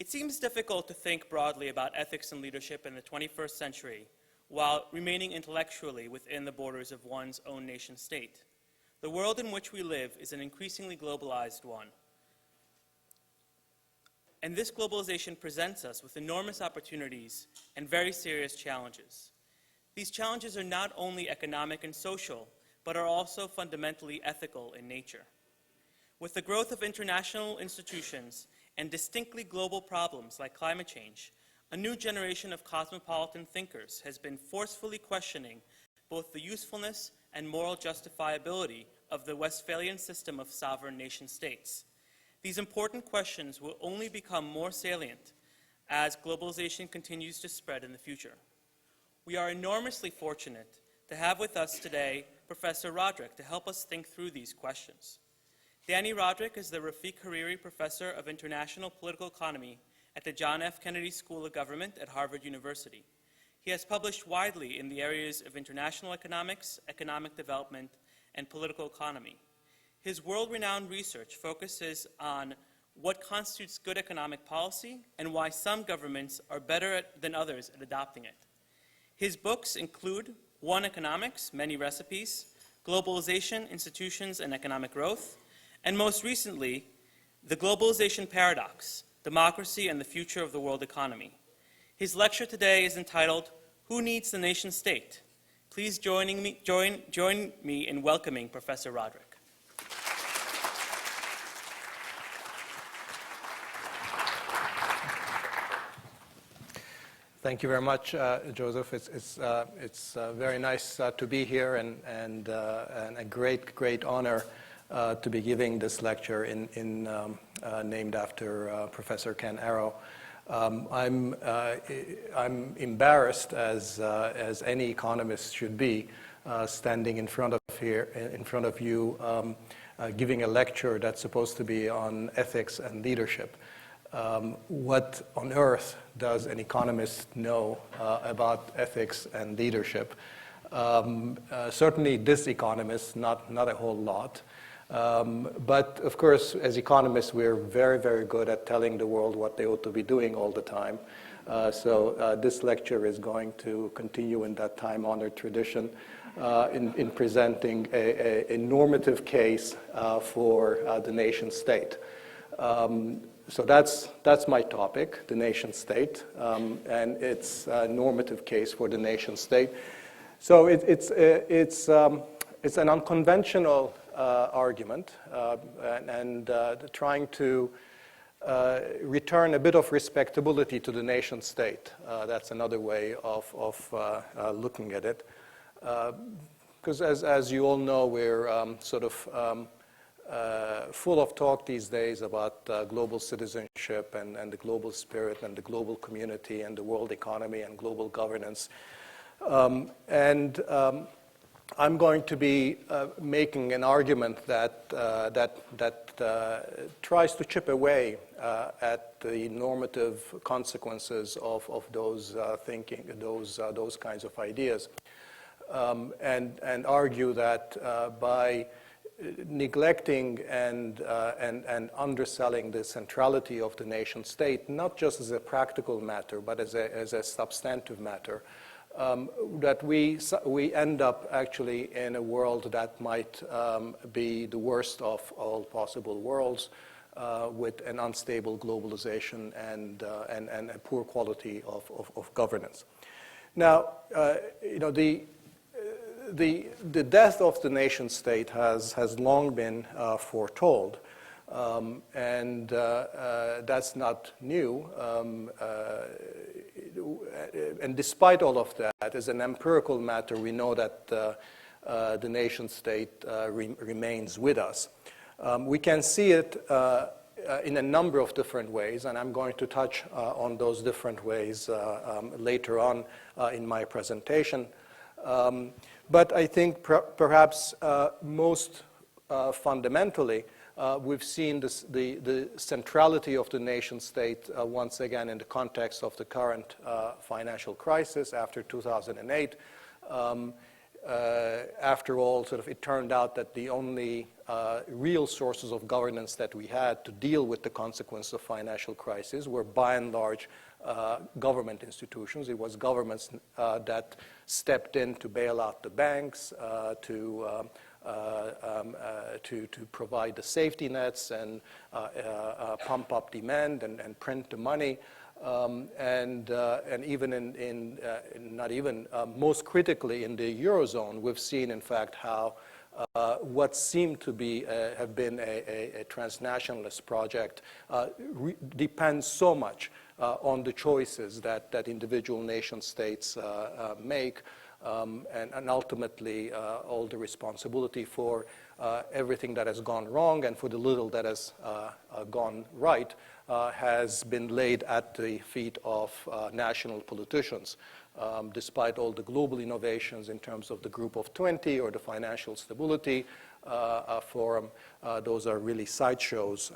It seems difficult to think broadly about ethics and leadership in the 21st century while remaining intellectually within the borders of one's own nation state. The world in which we live is an increasingly globalized one. And this globalization presents us with enormous opportunities and very serious challenges. These challenges are not only economic and social, but are also fundamentally ethical in nature. With the growth of international institutions and distinctly global problems like climate change, a new generation of cosmopolitan thinkers has been forcefully questioning both the usefulness and moral justifiability of the Westphalian system of sovereign nation states. These important questions will only become more salient as globalization continues to spread in the future. We are enormously fortunate to have with us today Professor Rodrik to help us think through these questions. Dani Rodrik is the Rafiq Hariri Professor of International Political Economy at the John F. Kennedy School of Government at Harvard University. He has published widely in the areas of international economics, economic development, and political economy. His world-renowned research focuses on what constitutes good economic policy and why some governments are better than others at adopting it. His books include One Economics, Many Recipes, Globalization, Institutions, and Economic Growth, and most recently, The Globalization Paradox, Democracy and the Future of the World Economy. His lecture today is entitled, Who Needs the Nation State? Please join me in welcoming Professor Rodrik. Thank you very much, Joseph. It's very nice to be here and a great honor to be giving this lecture named after Professor Ken Arrow. I'm embarrassed, as any economist should be, standing in front of you, giving a lecture that's supposed to be on ethics and leadership. What on earth does an economist know about ethics and leadership? Certainly this economist, not a whole lot. But of course, as economists, we're very good at telling the world what they ought to be doing all the time. So this lecture is going to continue in that time-honored tradition in presenting a normative case for the nation state. So that's my topic, the nation state, and its normative case for the nation state. So it's an unconventional argument and trying to return a bit of respectability to the nation state. That's another way of looking at it. Because as you all know, we're sort of full of talk these days about global citizenship and the global spirit and the global community and the world economy and global governance. I'm going to be making an argument that tries to chip away at the normative consequences of those thinking, those kinds of ideas, and argue that by neglecting and underselling the centrality of the nation state, not just as a practical matter, but as a substantive matter, that we end up actually in a world that might be the worst of all possible worlds, with an unstable globalization and a poor quality of governance. Now, the death of the nation state has long been foretold, and that's not new. And despite all of that, as an empirical matter, we know that the nation state remains with us. We can see it in a number of different ways, and I'm going to touch on those different ways later on in my presentation. But I think perhaps most fundamentally, we've seen the centrality of the nation state once again in the context of the current financial crisis after 2008. after all, sort of it turned out that the only real sources of governance that we had to deal with the consequences of financial crisis were by and large government institutions. It was governments that stepped in to bail out the banks, to provide the safety nets and pump up demand and print the money. And even most critically in the Eurozone, we've seen, in fact, how what seemed to be have been a transnationalist project depends so much on the choices that individual nation states make, and ultimately all the responsibility for everything that has gone wrong and for the little that has gone right has been laid at the feet of national politicians. Despite all the global innovations in terms of the Group of 20 or the Financial Stability Forum, those are really sideshows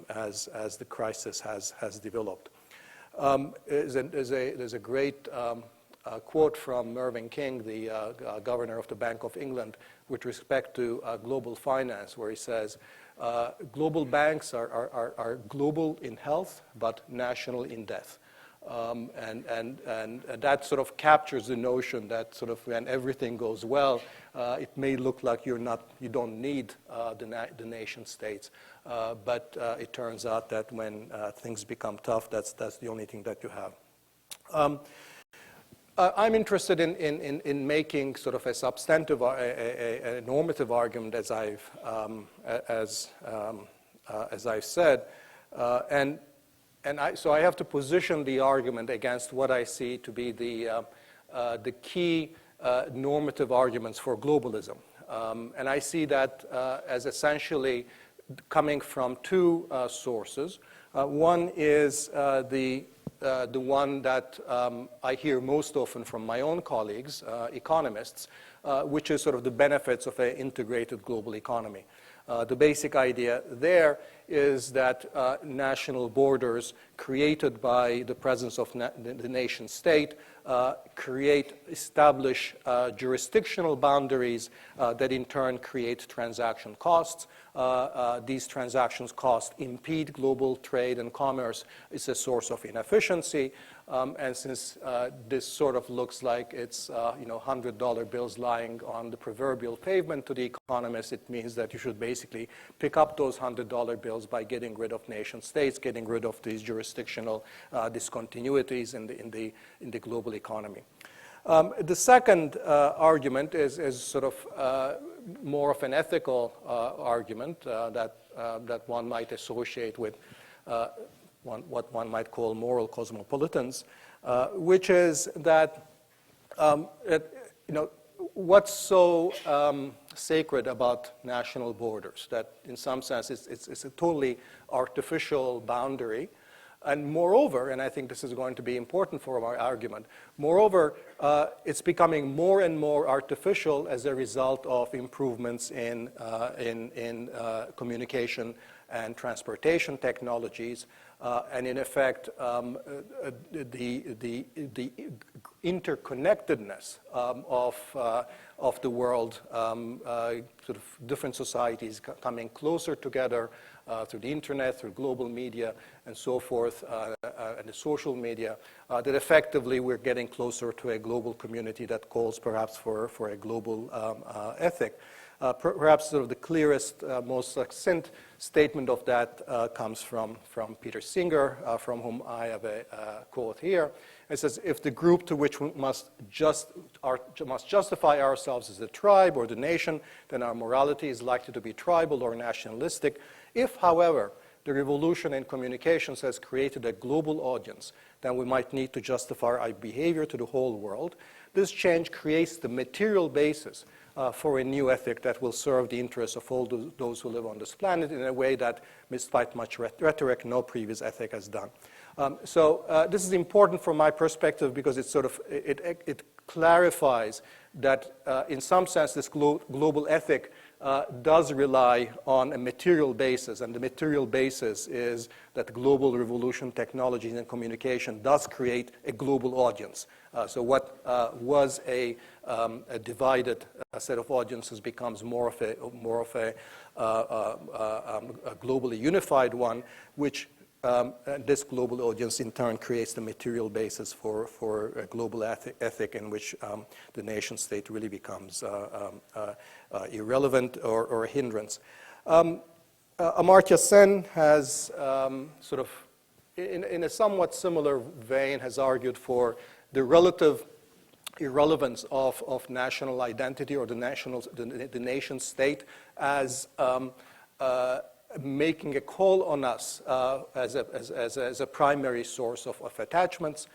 as the crisis has developed. There's a great quote from Mervyn King, the governor of the Bank of England, with respect to global finance, where he says, global banks are global in health, but national in death. And that sort of captures the notion that sort of when everything goes well, it may look like you don't need the nation states, but it turns out that when things become tough, that's the only thing that you have. I'm interested in making sort of a substantive, a normative argument, as I've said, so I have to position the argument against what I see to be the key normative arguments for globalism, and I see that as essentially coming from two sources. One is the one that I hear most often from my own colleagues, economists, which is sort of the benefits of an integrated global economy. The basic idea there is that national borders created by the presence of the nation state establish jurisdictional boundaries that in turn create transaction costs. These transactions costs impede global trade and commerce. It's a source of inefficiency. And since this sort of looks like it's $100 bills lying on the proverbial pavement to the economists, it means that you should basically pick up those $100 bills by getting rid of nation states, getting rid of these jurisdictional discontinuities in the global economy. The second argument is sort of more of an ethical argument that one might associate with what one might call moral cosmopolitans, which is that what's so sacred about national borders that in some sense it's a totally artificial boundary. And moreover, and I think this is going to be important for our argument, moreover, it's becoming more and more artificial as a result of improvements in communication and transportation technologies, and in effect, the interconnectedness of the world, sort of different societies coming closer together through the internet, through global media, and so forth, and the social media, that effectively we're getting closer to a global community that calls perhaps for a global ethic. Perhaps sort of the clearest, most succinct statement of that comes from Peter Singer, from whom I have a quote here. It says, if the group to which we must justify ourselves is the tribe or the nation, then our morality is likely to be tribal or nationalistic. If, however, the revolution in communications has created a global audience, then we might need to justify our behavior to the whole world. This change creates the material basis for a new ethic that will serve the interests of all those who live on this planet in a way that, despite much rhetoric, no previous ethic has done. So this is important from my perspective because it clarifies that in some sense this global ethic does rely on a material basis, and the material basis is that global revolution, technology, and communication does create a global audience. So what was a divided set of audiences becomes more of a globally unified one, which this global audience in turn creates the material basis for a global ethic in which the nation state really becomes irrelevant or a hindrance. Amartya Sen has sort of, in a somewhat similar vein, has argued for the relative irrelevance of national identity or the nation state as making a call on us as a primary source of attachments,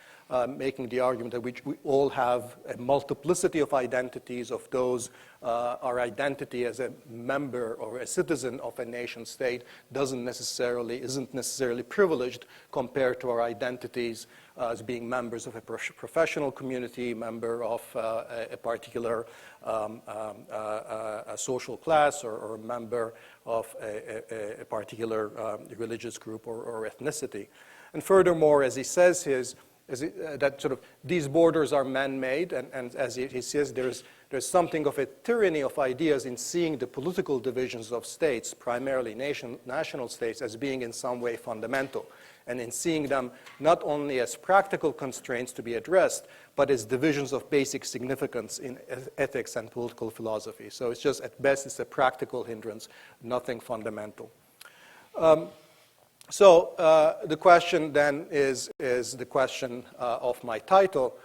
making the argument that we all have a multiplicity of identities of those. Our identity as a member or a citizen of a nation state isn't necessarily privileged compared to our identities as being members of a professional community, member of a particular a social class, or a member of a particular religious group or ethnicity. And furthermore, as he says, that sort of these borders are man-made, and as he says, there's something of a tyranny of ideas in seeing the political divisions of states, primarily national states, as being in some way fundamental, and in seeing them not only as practical constraints to be addressed, but as divisions of basic significance in ethics and political philosophy. So it's just, at best, it's a practical hindrance, nothing fundamental. So the question then is the question of my title.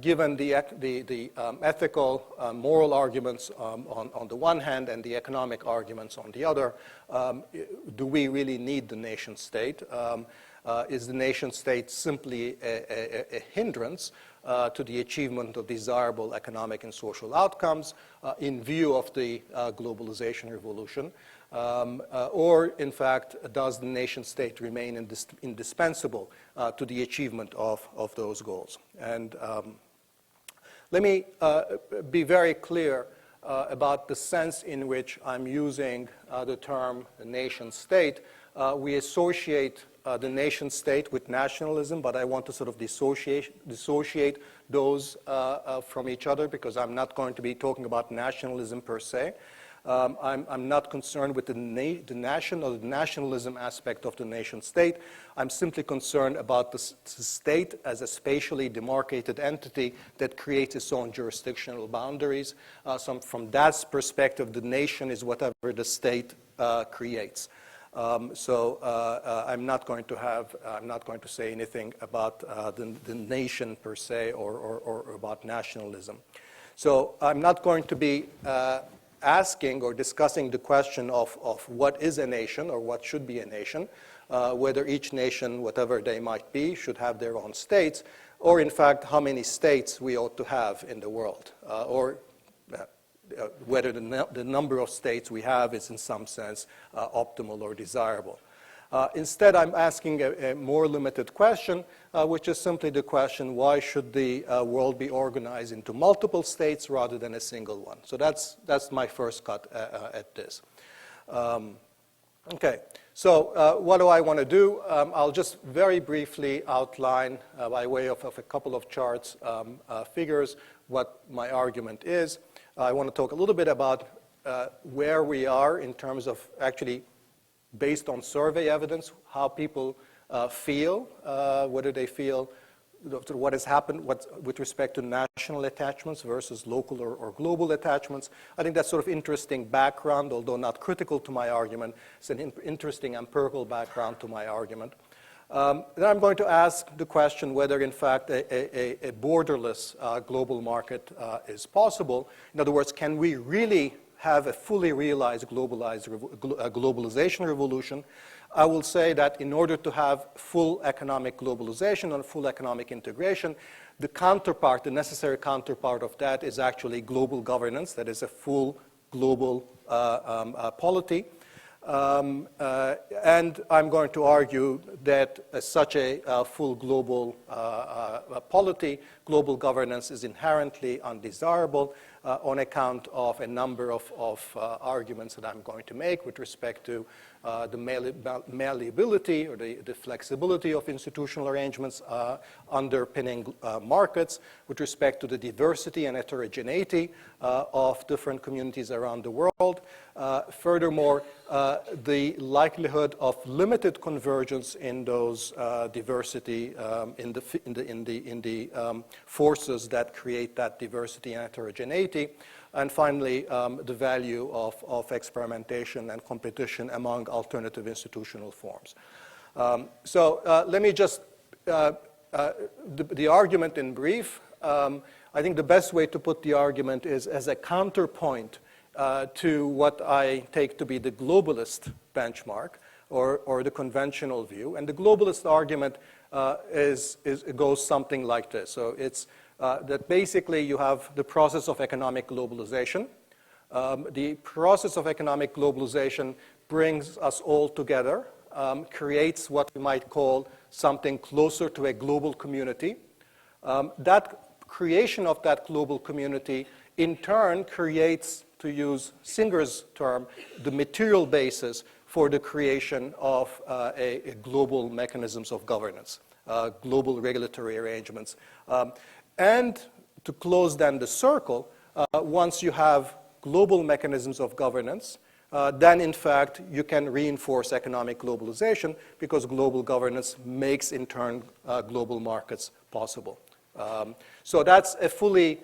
Given the ethical, moral arguments on the one hand and the economic arguments on the other, do we really need the nation state? Is the nation state simply a hindrance to the achievement of desirable economic and social outcomes in view of the globalization revolution? Or, in fact, does the nation state remain indispensable to the achievement of those goals? And let me be very clear about the sense in which I'm using the term nation state. We associate the nation state with nationalism, but I want to sort of dissociate those from each other, because I'm not going to be talking about nationalism per se. I'm not concerned with the nationalism aspect of the nation state. I'm simply concerned about the state as a spatially demarcated entity that creates its own jurisdictional boundaries. From that perspective, the nation is whatever the state creates. I'm not going to say anything about the nation per se or about nationalism. So I'm not going to be asking or discussing the question of what is a nation or what should be a nation, whether each nation, whatever they might be, should have their own states, or in fact how many states we ought to have in the world, or whether the number of states we have is in some sense optimal or desirable. Instead, I'm asking a more limited question, which is simply the question, why should the world be organized into multiple states rather than a single one? So that's my first cut at this. Okay, so what do I want to do? I'll just very briefly outline, by way of a couple of charts, figures, what my argument is. I want to talk a little bit about where we are in terms of actually, based on survey evidence, how people feel, whether they feel what has happened with respect to national attachments versus local or global attachments. I think that's sort of interesting background, although not critical to my argument. It's an interesting empirical background to my argument. Then I'm going to ask the question whether, in fact, a borderless global market is possible. In other words, can we really have a fully realized globalization revolution? I will say that in order to have full economic globalization and full economic integration, the necessary counterpart of that is actually global governance, that is a full global polity. And I'm going to argue that such a full global polity, global governance is inherently undesirable on account of a number of arguments that I'm going to make with respect to the malleability or the flexibility of institutional arrangements underpinning markets, with respect to the diversity and heterogeneity of different communities around the world. Furthermore, the likelihood of limited convergence in those diversity in the forces that create that diversity and heterogeneity. And finally, the value of experimentation and competition among alternative institutional forms. Let me just, the argument in brief, I think the best way to put the argument is as a counterpoint to what I take to be the globalist benchmark or the conventional view. And the globalist argument goes something like this. So it's that basically you have the process of economic globalization. The process of economic globalization brings us all together, creates what we might call something closer to a global community. That creation of that global community in turn creates, to use Singer's term, the material basis for the creation of a global mechanisms of governance, global regulatory arrangements. And to close then the circle, once you have global mechanisms of governance, then in fact you can reinforce economic globalization because global governance makes in turn global markets possible. So that's a fully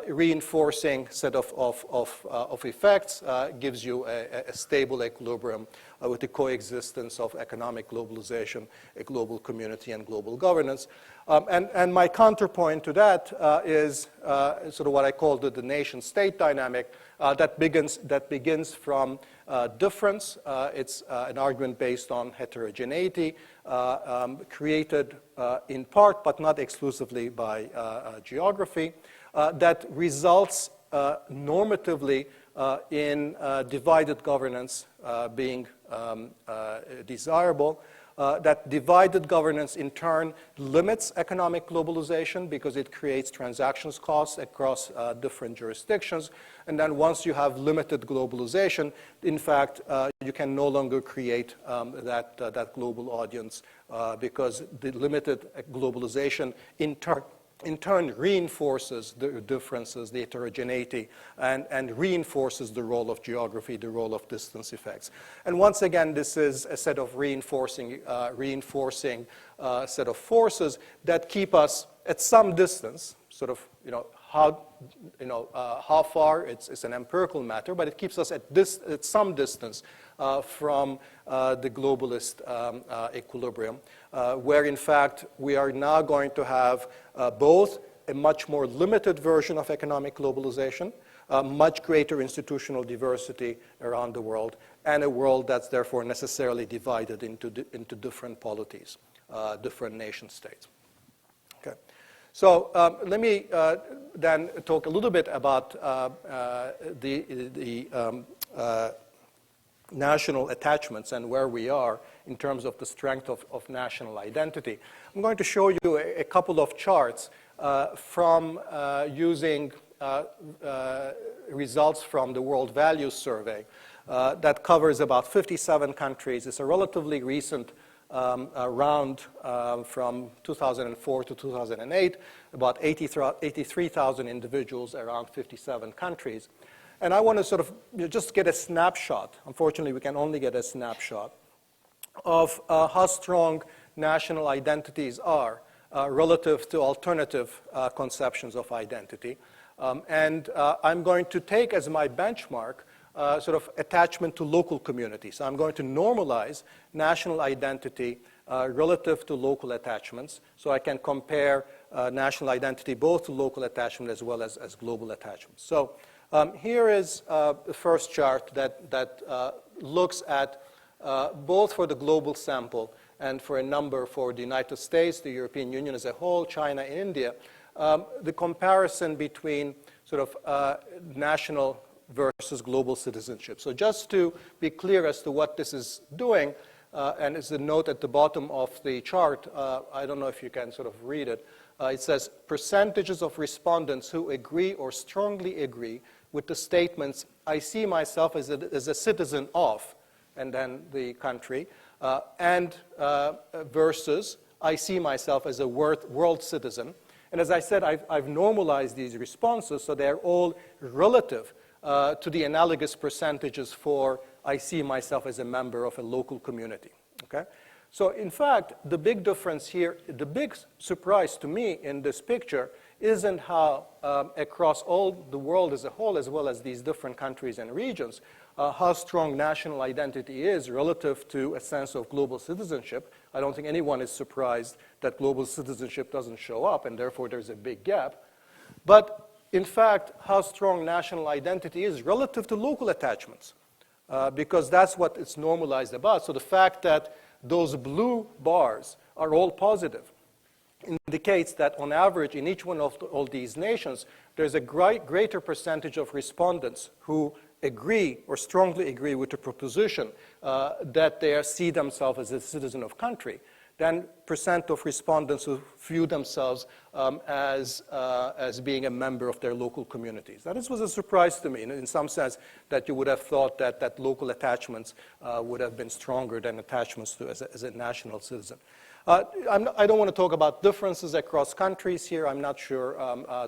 reinforcing set of effects, gives you a stable equilibrium with the coexistence of economic globalization, a global community, and global governance. And my counterpoint to that is sort of what I call the nation-state dynamic that begins from difference. It's an argument based on heterogeneity, created in part but not exclusively by geography, that results normatively in divided governance being desirable. That divided governance in turn limits economic globalization because it creates transactions costs across different jurisdictions. And then once you have limited globalization, in fact, you can no longer create that global audience because the limited globalization in turn reinforces the differences, the heterogeneity, and reinforces the role of geography, the role of distance effects. And once again, this is a set of reinforcing set of forces that keep us at some distance, sort of, how far, it's an empirical matter, but it keeps us at some distance from the globalist equilibrium, where in fact we are now going to have both a much more limited version of economic globalization, much greater institutional diversity around the world, and a world that's therefore necessarily divided into different polities, different nation states. Okay. So let me then talk a little bit about the national attachments and where we are in terms of the strength of national identity. I'm going to show you a couple of charts from using results from the World Values Survey that covers about 57 countries. It's a relatively recent round from 2004 to 2008, about 83,000 individuals around 57 countries. And I want to sort of just get a snapshot. Unfortunately, we can only get a snapshot of how strong national identities are relative to alternative conceptions of identity. And I'm going to take as my benchmark sort of attachment to local communities. So I'm going to normalize national identity relative to local attachments so I can compare national identity both to local attachment as well as global attachments. So here is the first chart that looks at both for the global sample and for a number for the United States, the European Union as a whole, China, and India, the comparison between sort of national versus global citizenship. So just to be clear as to what this is doing, and it's a note at the bottom of the chart, I don't know if you can sort of read it. It says percentages of respondents who agree or strongly agree with the statements, I see myself as a citizen of, and then the country, and versus, I see myself as a world citizen. And as I said, I've normalized these responses, so they're all relative to the analogous percentages for I see myself as a member of a local community. Okay? So in fact, the big difference here, the big surprise to me in this picture isn't how across all the world as a whole, as well as these different countries and regions, how strong national identity is relative to a sense of global citizenship. I don't think anyone is surprised that global citizenship doesn't show up, and therefore there's a big gap. But in fact, how strong national identity is relative to local attachments, because that's what it's normalized about. So the fact that those blue bars are all positive indicates that on average in each one of all these nations, there's a greater percentage of respondents who agree or strongly agree with the proposition that they see themselves as a citizen of country than percent of respondents who view themselves as being a member of their local communities. Now, this was a surprise to me in some sense that you would have thought that local attachments would have been stronger than attachments to as a national citizen. I don't want to talk about differences across countries here. I'm not sure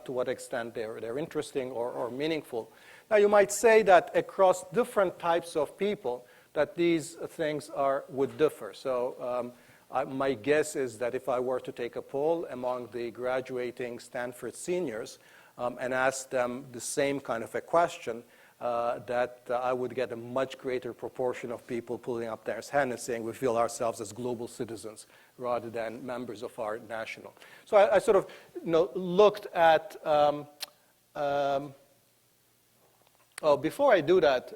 to what extent they're interesting or meaningful. Now, you might say that across different types of people that these things would differ. So my guess is that if I were to take a poll among the graduating Stanford seniors and ask them the same kind of a question, that I would get a much greater proportion of people pulling up their hand and saying we feel ourselves as global citizens rather than members of our national. So I sort of looked at, before I do that,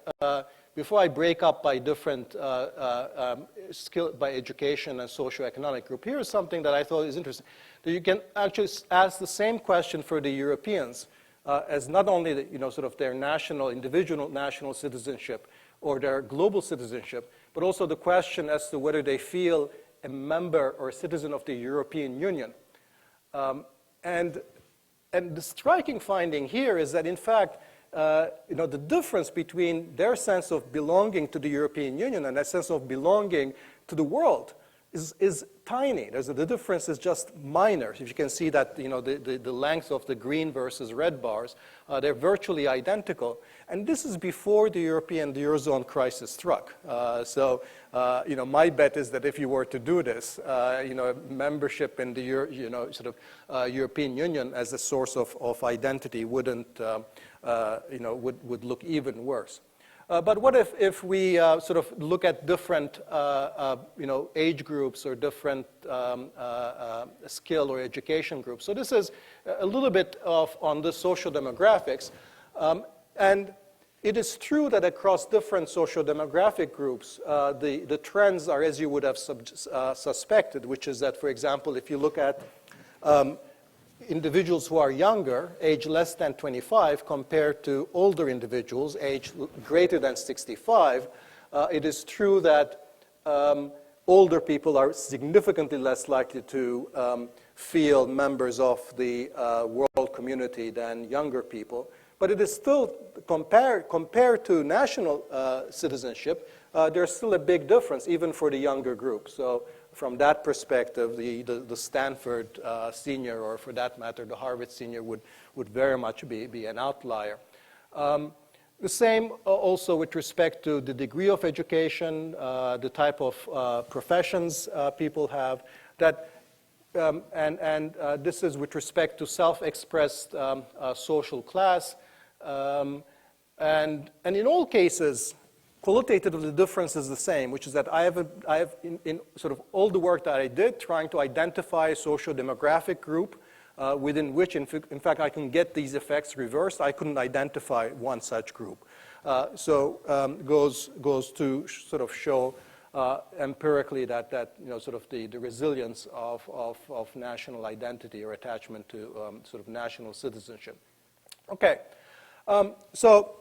before I break up by different by education and socioeconomic group, here's something that I thought is interesting. That you can actually ask the same question for the Europeans as not only sort of their individual national citizenship or their global citizenship, but also the question as to whether they feel a member or a citizen of the European Union. And the striking finding here is that in fact, the difference between their sense of belonging to the European Union and their sense of belonging to the world is tiny. The difference is just minor. If you can see that, the length of the green versus red bars, they're virtually identical. And this is before the Eurozone crisis struck. So my bet is that if you were to do this, membership in the European Union as a source of identity wouldn't, would look even worse. But what if we sort of look at different age groups or different skill or education groups? So this is a little bit on the social demographics. And it is true that across different social demographic groups, the trends are as you would have suspected, which is that, for example, if you look at individuals who are younger, age less than 25, compared to older individuals, age greater than 65, it is true that older people are significantly less likely to feel members of the world community than younger people. But it is still, compared to national citizenship, there's still a big difference, even for the younger group. So from that perspective, the Stanford senior, or for that matter, the Harvard senior, would very much be an outlier. The same also with respect to the degree of education, the type of professions people have, that, and this is with respect to self-expressed social class. And in all cases, qualitatively, the difference is the same, which is that I have in sort of all the work that I did trying to identify a social-demographic group within which, in fact, I can get these effects reversed. I couldn't identify one such group. Goes to sort of show empirically that sort of the resilience of national identity or attachment to sort of national citizenship. Okay, so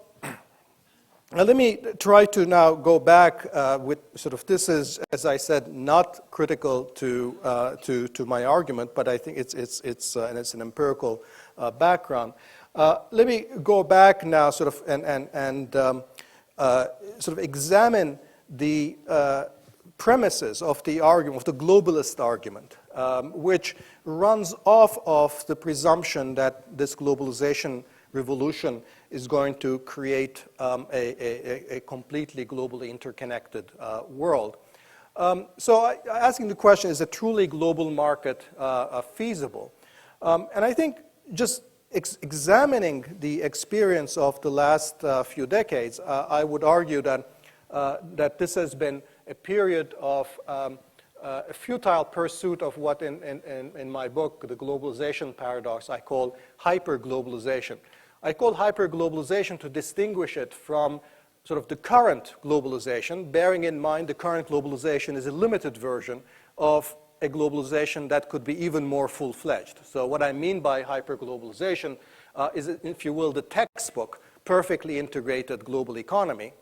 let me try to now go back with sort of, this is, as I said, not critical to my argument, but I think it's an empirical background. Let me go back now sort of and sort of examine the premises of the argument, of the globalist argument, which runs off of the presumption that this globalization revolution is going to create a completely globally interconnected world. So asking the question, is a truly global market feasible? And I think just examining the experience of the last few decades, I would argue that that this has been a period of a futile pursuit of what in my book, The Globalization Paradox, I call hyperglobalization. I call hyperglobalization to distinguish it from sort of the current globalization, bearing in mind the current globalization is a limited version of a globalization that could be even more full-fledged. So what I mean by hyperglobalization is, if you will, the textbook perfectly integrated global economy,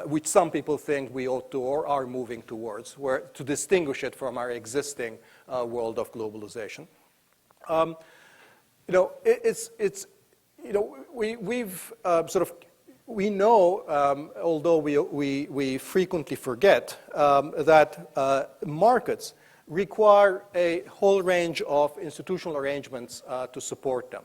which some people think we ought to or are moving towards, to distinguish it from our existing world of globalization. We know, although we frequently forget, that markets require a whole range of institutional arrangements to support them.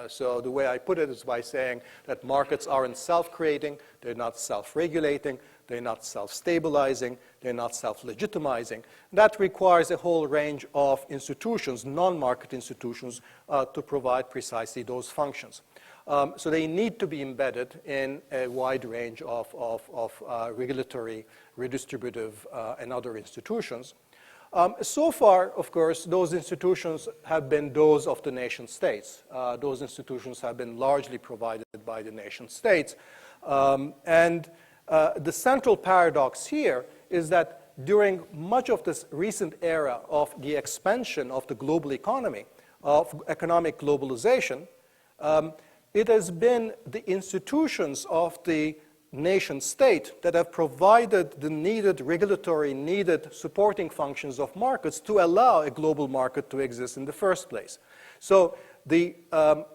So the way I put it is by saying that markets aren't self-creating, they're not self-regulating, they're not self-stabilizing, they're not self-legitimizing. That requires a whole range of institutions, non-market institutions, to provide precisely those functions. So they need to be embedded in a wide range of regulatory, redistributive, and other institutions. So far, of course, those institutions have been those of the nation states. Those institutions have been largely provided by the nation states. And the central paradox here is that during much of this recent era of the expansion of the global economy, of economic globalization, it has been the institutions of the nation state that have provided the needed regulatory, needed supporting functions of markets to allow a global market to exist in the first place. So the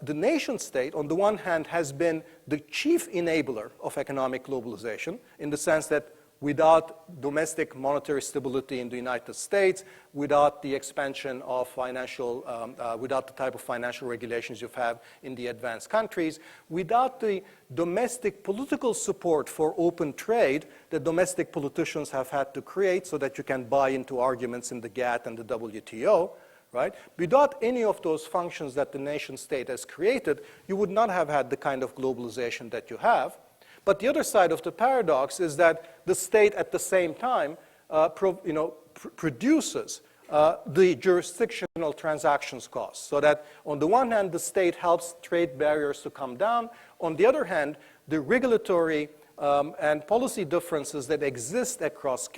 nation state, on the one hand, has been the chief enabler of economic globalization, in the sense that without domestic monetary stability in the United States, without the expansion of financial, without the type of financial regulations you have in the advanced countries, without the domestic political support for open trade that domestic politicians have had to create so that you can buy into arguments in the GATT and the WTO, right? Without any of those functions that the nation state has created, you would not have had the kind of globalization that you have. But the other side of the paradox is that the state at the same time produces the jurisdictional transactions costs. So that on the one hand, the state helps trade barriers to come down. On the other hand, the regulatory and policy differences that exist across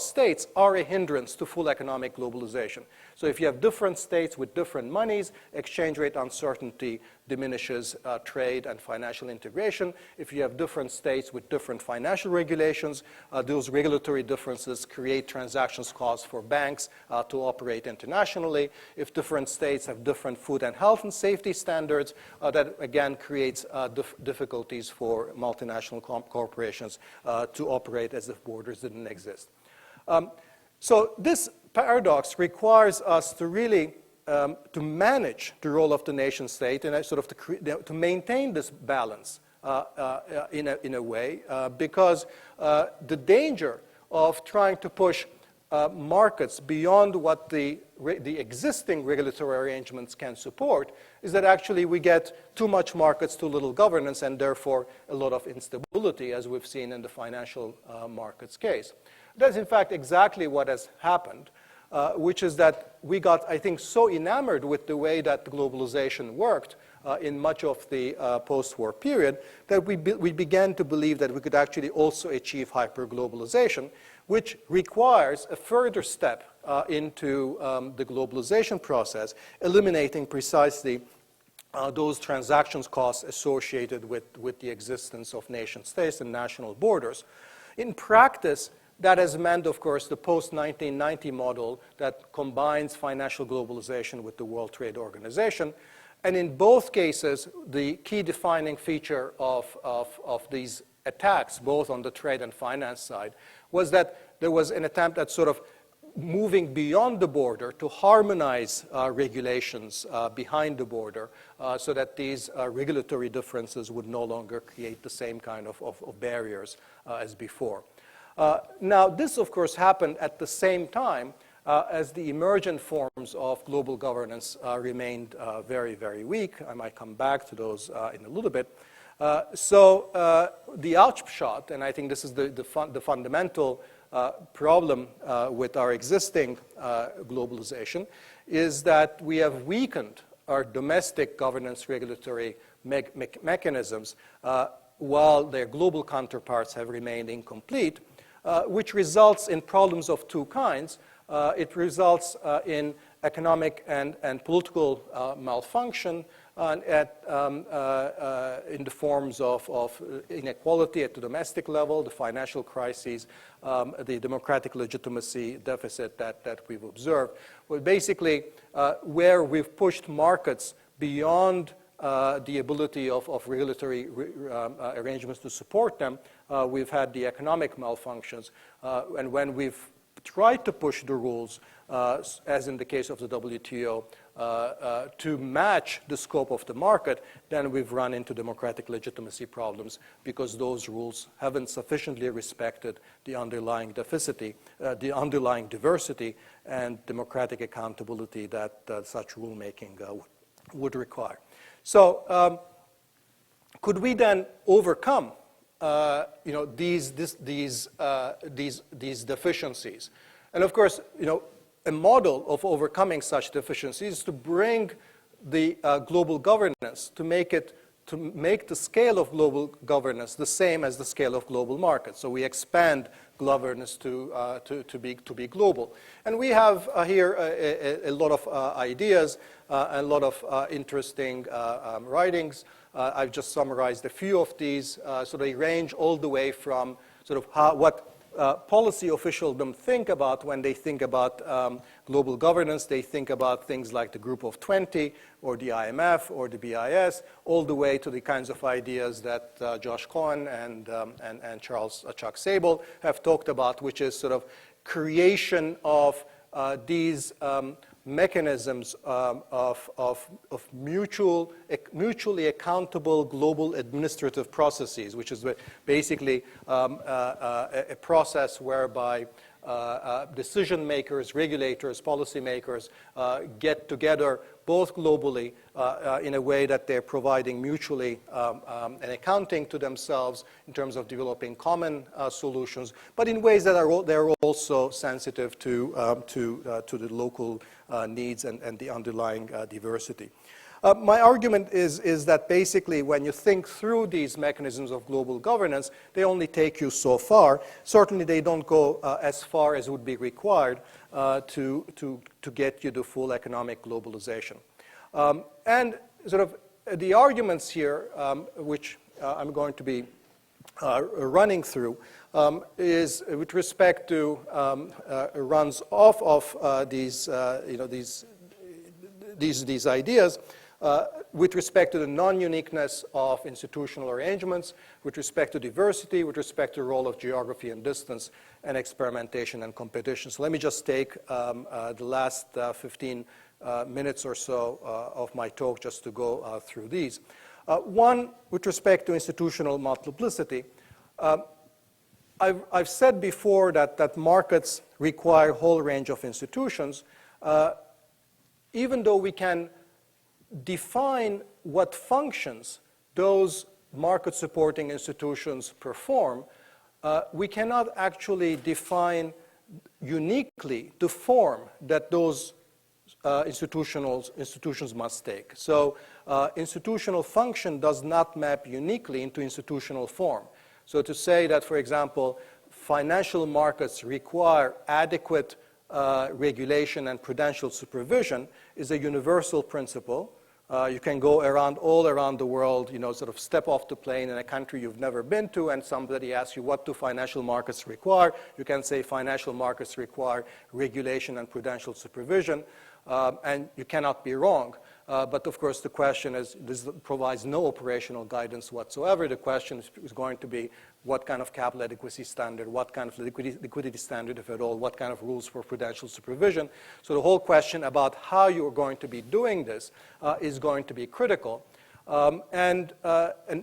states are a hindrance to full economic globalization. So if you have different states with different monies, exchange rate uncertainty diminishes trade and financial integration. If you have different states with different financial regulations, those regulatory differences create transactions costs for banks to operate internationally. If different states have different food and health and safety standards, that again creates difficulties for multinational corporations to operate as if borders didn't exist. So this paradox requires us to really to manage the role of the nation state and sort of to maintain this balance in a way, because the danger of trying to push markets beyond what the existing regulatory arrangements can support is that actually we get too much markets, too little governance, and therefore a lot of instability, as we've seen in the financial markets case. That's in fact exactly what has happened, which is that we got, I think, so enamored with the way that globalization worked in much of the post-war period that we began to believe that we could actually also achieve hyperglobalization, which requires a further step into the globalization process, eliminating precisely those transactions costs associated with the existence of nation states and national borders. In practice, that has meant, of course, the post-1990 model that combines financial globalization with the World Trade Organization. And in both cases, the key defining feature of these attacks, both on the trade and finance side, was that there was an attempt at sort of moving beyond the border to harmonize regulations behind the border so that these regulatory differences would no longer create the same kind of barriers as before. Now, this, of course, happened at the same time as the emergent forms of global governance remained very, very weak. I might come back to those in a little bit. So the upshot, and I think this is the fundamental problem with our existing globalization, is that we have weakened our domestic governance regulatory mechanisms while their global counterparts have remained incomplete, which results in problems of two kinds. It results in economic and political malfunction in the forms of inequality at the domestic level, the financial crises, the democratic legitimacy deficit that we've observed. Well, basically, where we've pushed markets beyond the ability of regulatory arrangements to support them, we've had the economic malfunctions. And when we've tried to push the rules, as in the case of the WTO, to match the scope of the market, then we've run into democratic legitimacy problems because those rules haven't sufficiently respected the underlying diversity and democratic accountability that such rulemaking would require. So, could we then overcome these deficiencies? And of course, a model of overcoming such deficiencies is to bring the global governance, to make the scale of global governance the same as the scale of global markets. So we expand governance to be global. And we have here a lot of ideas, a lot of interesting writings. I've just summarized a few of these. So they range all the way from sort of what policy officialdom think about when they think about global governance. They think about things like the Group of 20 or the IMF or the BIS, all the way to the kinds of ideas that Josh Cohen and Charles Chuck Sable have talked about, which is sort of creation of these mechanisms of mutually accountable global administrative processes, which is basically a process whereby decision makers, regulators, policymakers get together both globally in a way that they're providing mutually an accounting to themselves in terms of developing common solutions, but in ways that they're also sensitive to the local needs and the underlying diversity. My argument is that basically when you think through these mechanisms of global governance, they only take you so far. Certainly they don't go as far as would be required to get you to full economic globalization. And sort of the arguments here, which I'm going to be running through, is with respect to runs off of these ideas. With respect to the non-uniqueness of institutional arrangements, with respect to diversity, with respect to the role of geography and distance, and experimentation and competition. So let me just take the last 15 minutes or so of my talk just to go through these. One, with respect to institutional multiplicity, I've said before that markets require a whole range of institutions. Even though we can define what functions those market-supporting institutions perform, we cannot actually define uniquely the form that those institutions must take. So institutional function does not map uniquely into institutional form. So to say that, for example, financial markets require adequate regulation and prudential supervision is a universal principle. You can go all around the world, sort of step off the plane in a country you've never been to, and somebody asks you, what do financial markets require? You can say financial markets require regulation and prudential supervision, and you cannot be wrong. But of course, the question is, this provides no operational guidance whatsoever. The question is going to be, what kind of capital adequacy standard, what kind of liquidity standard, if at all, what kind of rules for prudential supervision. So the whole question about how you're going to be doing this is going to be critical. And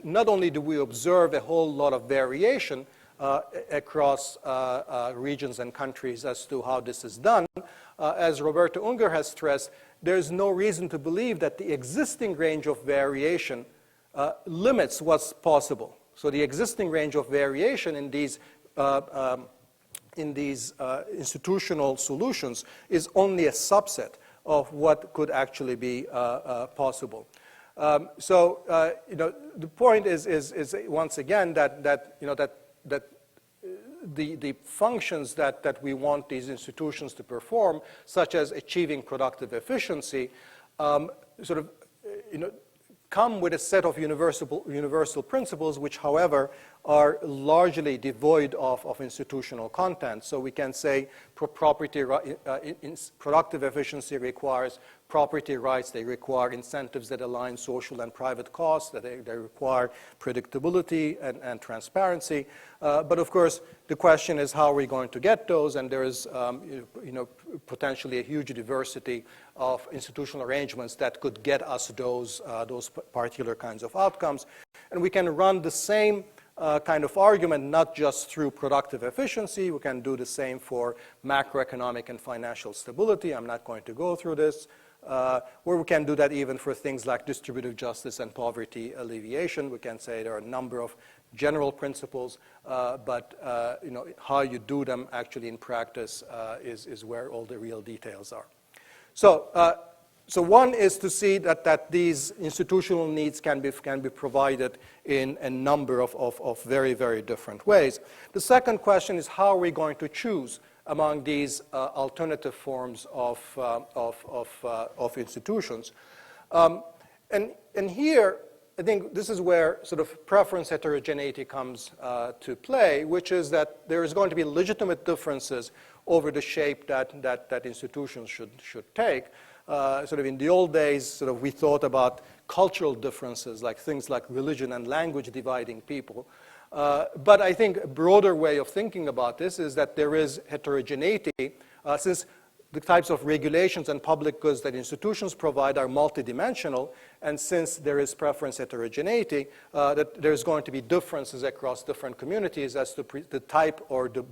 not only do we observe a whole lot of variation across regions and countries as to how this is done, as Roberto Unger has stressed, there's no reason to believe that the existing range of variation limits what's possible. So the existing range of variation in these institutional solutions is only a subset of what could actually be possible. The point is once again that the functions that we want these institutions to perform, such as achieving productive efficiency, come with a set of universal principles, which, however, are largely devoid of institutional content. So we can say productive efficiency requires property rights, they require incentives that align social and private costs, that they require predictability and transparency. But of course, the question is, how are we going to get those? And there is potentially a huge diversity of institutional arrangements that could get us those particular kinds of outcomes. And we can run the same kind of argument not just through productive efficiency. We can do the same for macroeconomic and financial stability. I'm not going to go through this. Or we can do that even for things like distributive justice and poverty alleviation. We can say there are a number of general principles, but how you do them actually in practice is where all the real details are. So one is to see that these institutional needs can be provided in a number of very, very different ways. The second question is, how are we going to choose among these alternative forms of institutions? And here, I think this is where sort of preference heterogeneity comes to play, which is that there is going to be legitimate differences over the shape that institutions should take. Sort of in the old days, sort of we thought about cultural differences, like things like religion and language dividing people. But I think a broader way of thinking about this is that there is heterogeneity, since the types of regulations and public goods that institutions provide are multidimensional, and since there is preference heterogeneity, that there's going to be differences across different communities as to the type or the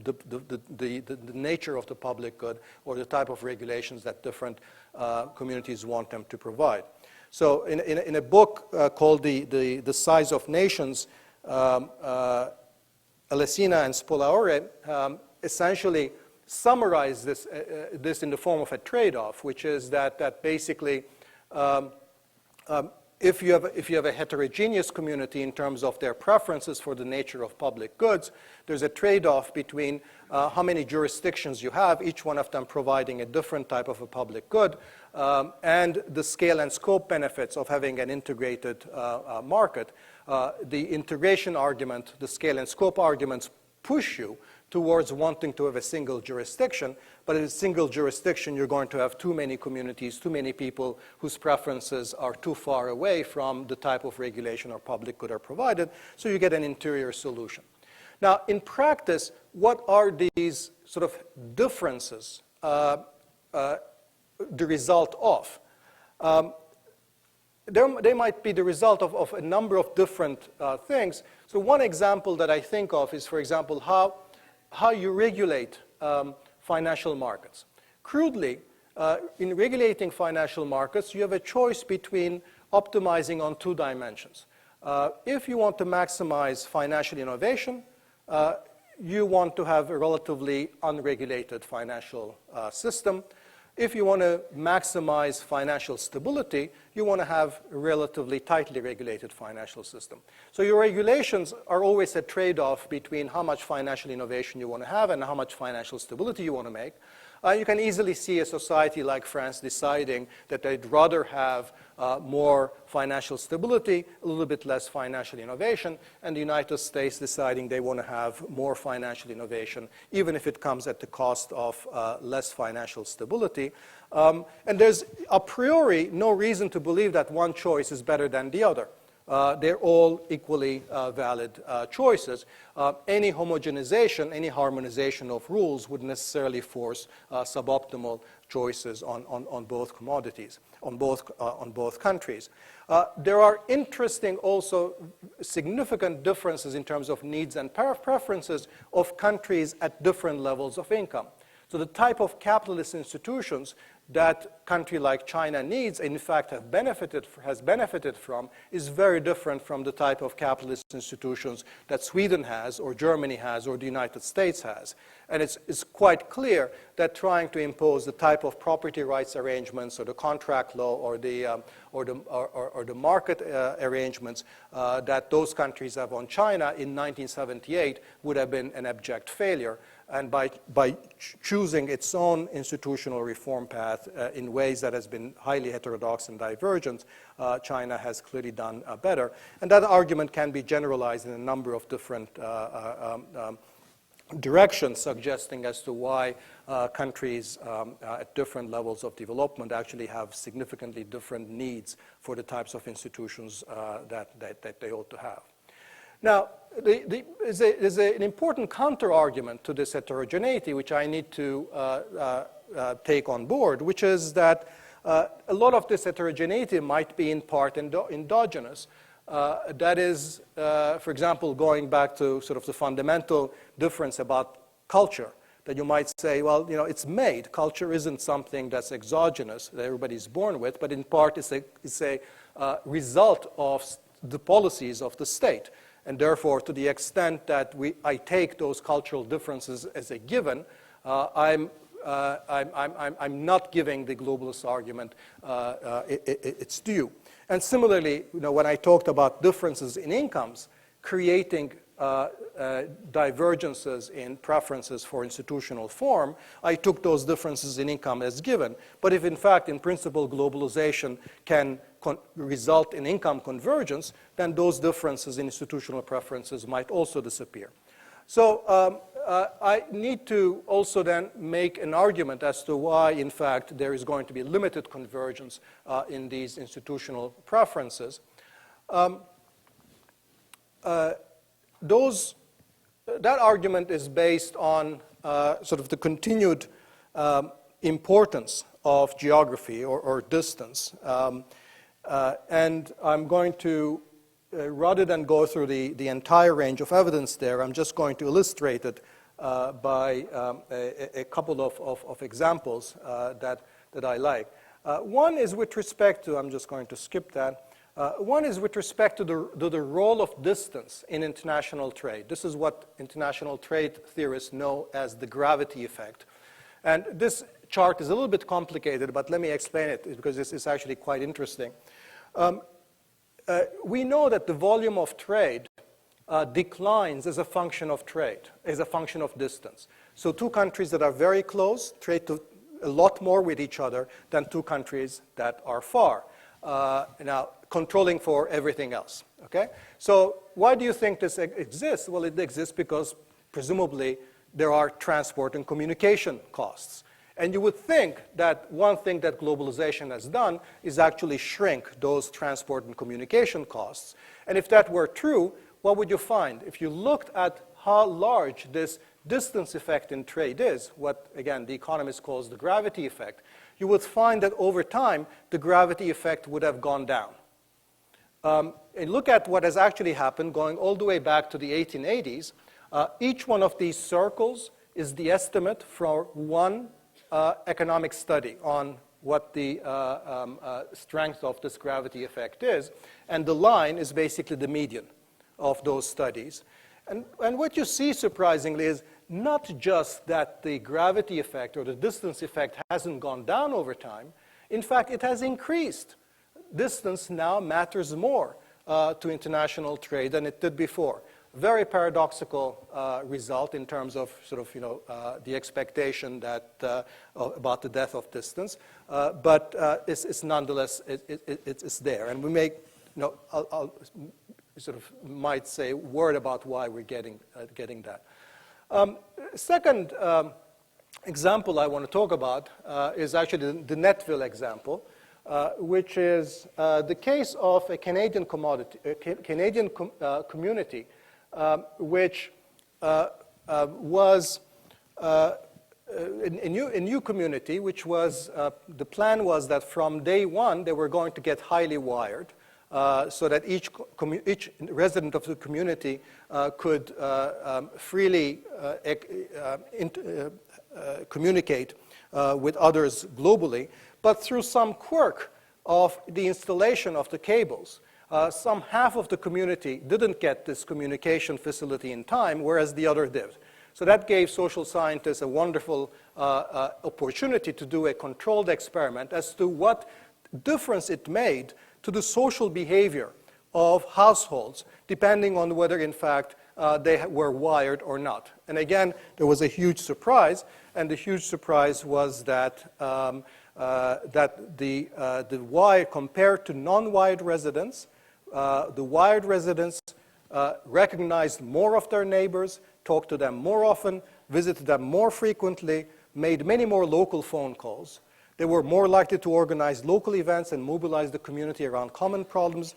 nature of the public good or the type of regulations that different communities want them to provide. So in a book called The Size of Nations, Alesina and Spolaore essentially summarize this in the form of a trade-off, which is that basically if you have a heterogeneous community in terms of their preferences for the nature of public goods, there's a trade-off between how many jurisdictions you have, each one of them providing a different type of a public good, and the scale and scope benefits of having an integrated market. The integration argument, the scale and scope arguments push you towards wanting to have a single jurisdiction, but in a single jurisdiction, you're going to have too many communities, too many people whose preferences are too far away from the type of regulation or public good are provided, so you get an interior solution. Now, in practice, what are these sort of differences the result of? They might be the result of a number of different things. So one example that I think of is, for example, how you regulate financial markets. Crudely, in regulating financial markets, you have a choice between optimizing on two dimensions. If you want to maximize financial innovation, you want to have a relatively unregulated financial system. If you want to maximize financial stability, you want to have a relatively tightly regulated financial system. So your regulations are always a trade-off between how much financial innovation you want to have and how much financial stability you want to make. You can easily see a society like France deciding that they'd rather have more financial stability, a little bit less financial innovation, and the United States deciding they want to have more financial innovation, even if it comes at the cost of less financial stability. And there's a priori no reason to believe that one choice is better than the other. They're all equally valid choices. Any homogenization, any harmonization of rules would necessarily force suboptimal choices on both commodities, on both countries. There are interesting also significant differences in terms of needs and preferences of countries at different levels of income. So the type of capitalist institutions that a country like China needs, in fact, has benefited from, is very different from the type of capitalist institutions that Sweden has, or Germany has, or the United States has. And it's quite clear that trying to impose the type of property rights arrangements, or the contract law, or the market arrangements that those countries have on China in 1978 would have been an abject failure. And by choosing its own institutional reform path in ways that has been highly heterodox and divergent, China has clearly done better. And that argument can be generalized in a number of different directions, suggesting as to why countries at different levels of development actually have significantly different needs for the types of institutions that they ought to have. Now, there's an important counter-argument to this heterogeneity, which I need to take on board, which is that a lot of this heterogeneity might be in part endogenous. That is, for example, going back to sort of the fundamental difference about culture, that you might say, well, you know, it's made. Culture isn't something that's exogenous, that everybody's born with, but in part it's a result of the policies of the state. And therefore, to the extent that I take those cultural differences as a given, I'm not giving the globalist argument its due. And similarly, you know, when I talked about differences in incomes, creating divergences in preferences for institutional form, I took those differences in income as given. But if, in fact, in principle, globalization can result in income convergence, then those differences in institutional preferences might also disappear. So I need to also then make an argument as to why, in fact, there is going to be limited convergence in these institutional preferences. That argument is based on sort of the continued importance of geography or distance. And I'm going to, rather than go through the entire range of evidence there, I'm just going to illustrate it by a couple of examples that I like. One is with respect to, I'm just going to skip that, one is with respect to the role of distance in international trade. This is what international trade theorists know as the gravity effect. And this chart is a little bit complicated, but let me explain it because this is actually quite interesting. We know that the volume of trade declines as a function of trade, as a function of distance. So two countries that are very close trade a lot more with each other than two countries that are far. Now, controlling for everything else, okay? So why do you think this exists? Well, it exists because presumably there are transport and communication costs. And you would think that one thing that globalization has done is actually shrink those transport and communication costs. And if that were true, what would you find? If you looked at how large this distance effect in trade is, what, again, the economist calls the gravity effect, you would find that over time, the gravity effect would have gone down. And look at what has actually happened going all the way back to the 1880s. Each one of these circles is the estimate for one economic study on what the strength of this gravity effect is. And the line is basically the median of those studies. And what you see, surprisingly, is not just that the gravity effect or the distance effect hasn't gone down over time. In fact, it has increased. distance now matters more to international trade than it did before. Very paradoxical result in terms of sort of, the expectation that about the death of distance, but it's nonetheless, it's there. And we may, I'll sort of might say a word about why we're getting that. Second example I want to talk about is actually the Netville example, which is the case of a Canadian community which was a new community, which was, the plan was that from day one they were going to get highly wired, so that each resident of the community could freely communicate with others globally, but through some quirk of the installation of the cables. Some half of the community didn't get this communication facility in time, whereas the other did. So that gave social scientists a wonderful opportunity to do a controlled experiment as to what difference it made to the social behavior of households, depending on whether, in fact, they were wired or not. And again, there was a huge surprise, and the huge surprise was that the wired, compared to non-wired residents, the wired residents recognized more of their neighbors, talked to them more often, visited them more frequently, made many more local phone calls. They were more likely to organize local events and mobilize the community around common problems.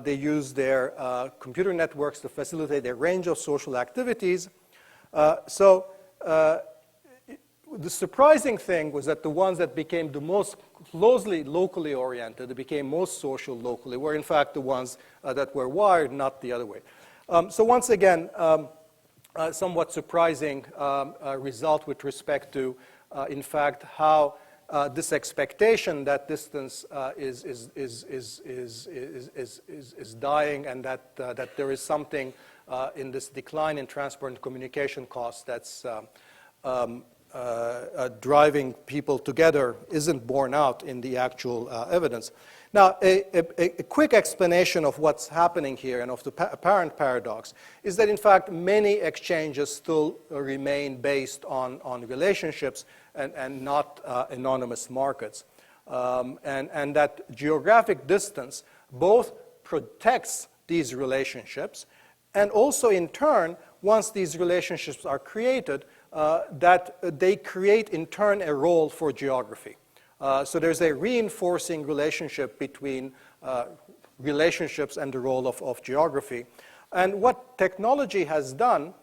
They used their computer networks to facilitate a range of social activities. The surprising thing was that the ones that became the most closely locally oriented, that became most social locally, were in fact the ones that were wired, not the other way. So once again, somewhat surprising result with respect to, in fact, how this expectation that distance is dying, and that there is something in this decline in transport and communication costs that's driving people together isn't borne out in the actual evidence. Now, a quick explanation of what's happening here and of the apparent paradox is that, in fact, many exchanges still remain based on relationships and not anonymous markets. And that geographic distance both protects these relationships and also, in turn, once these relationships are created, that they create, in turn, a role for geography. So there's a reinforcing relationship between relationships and the role of geography. And what technology has done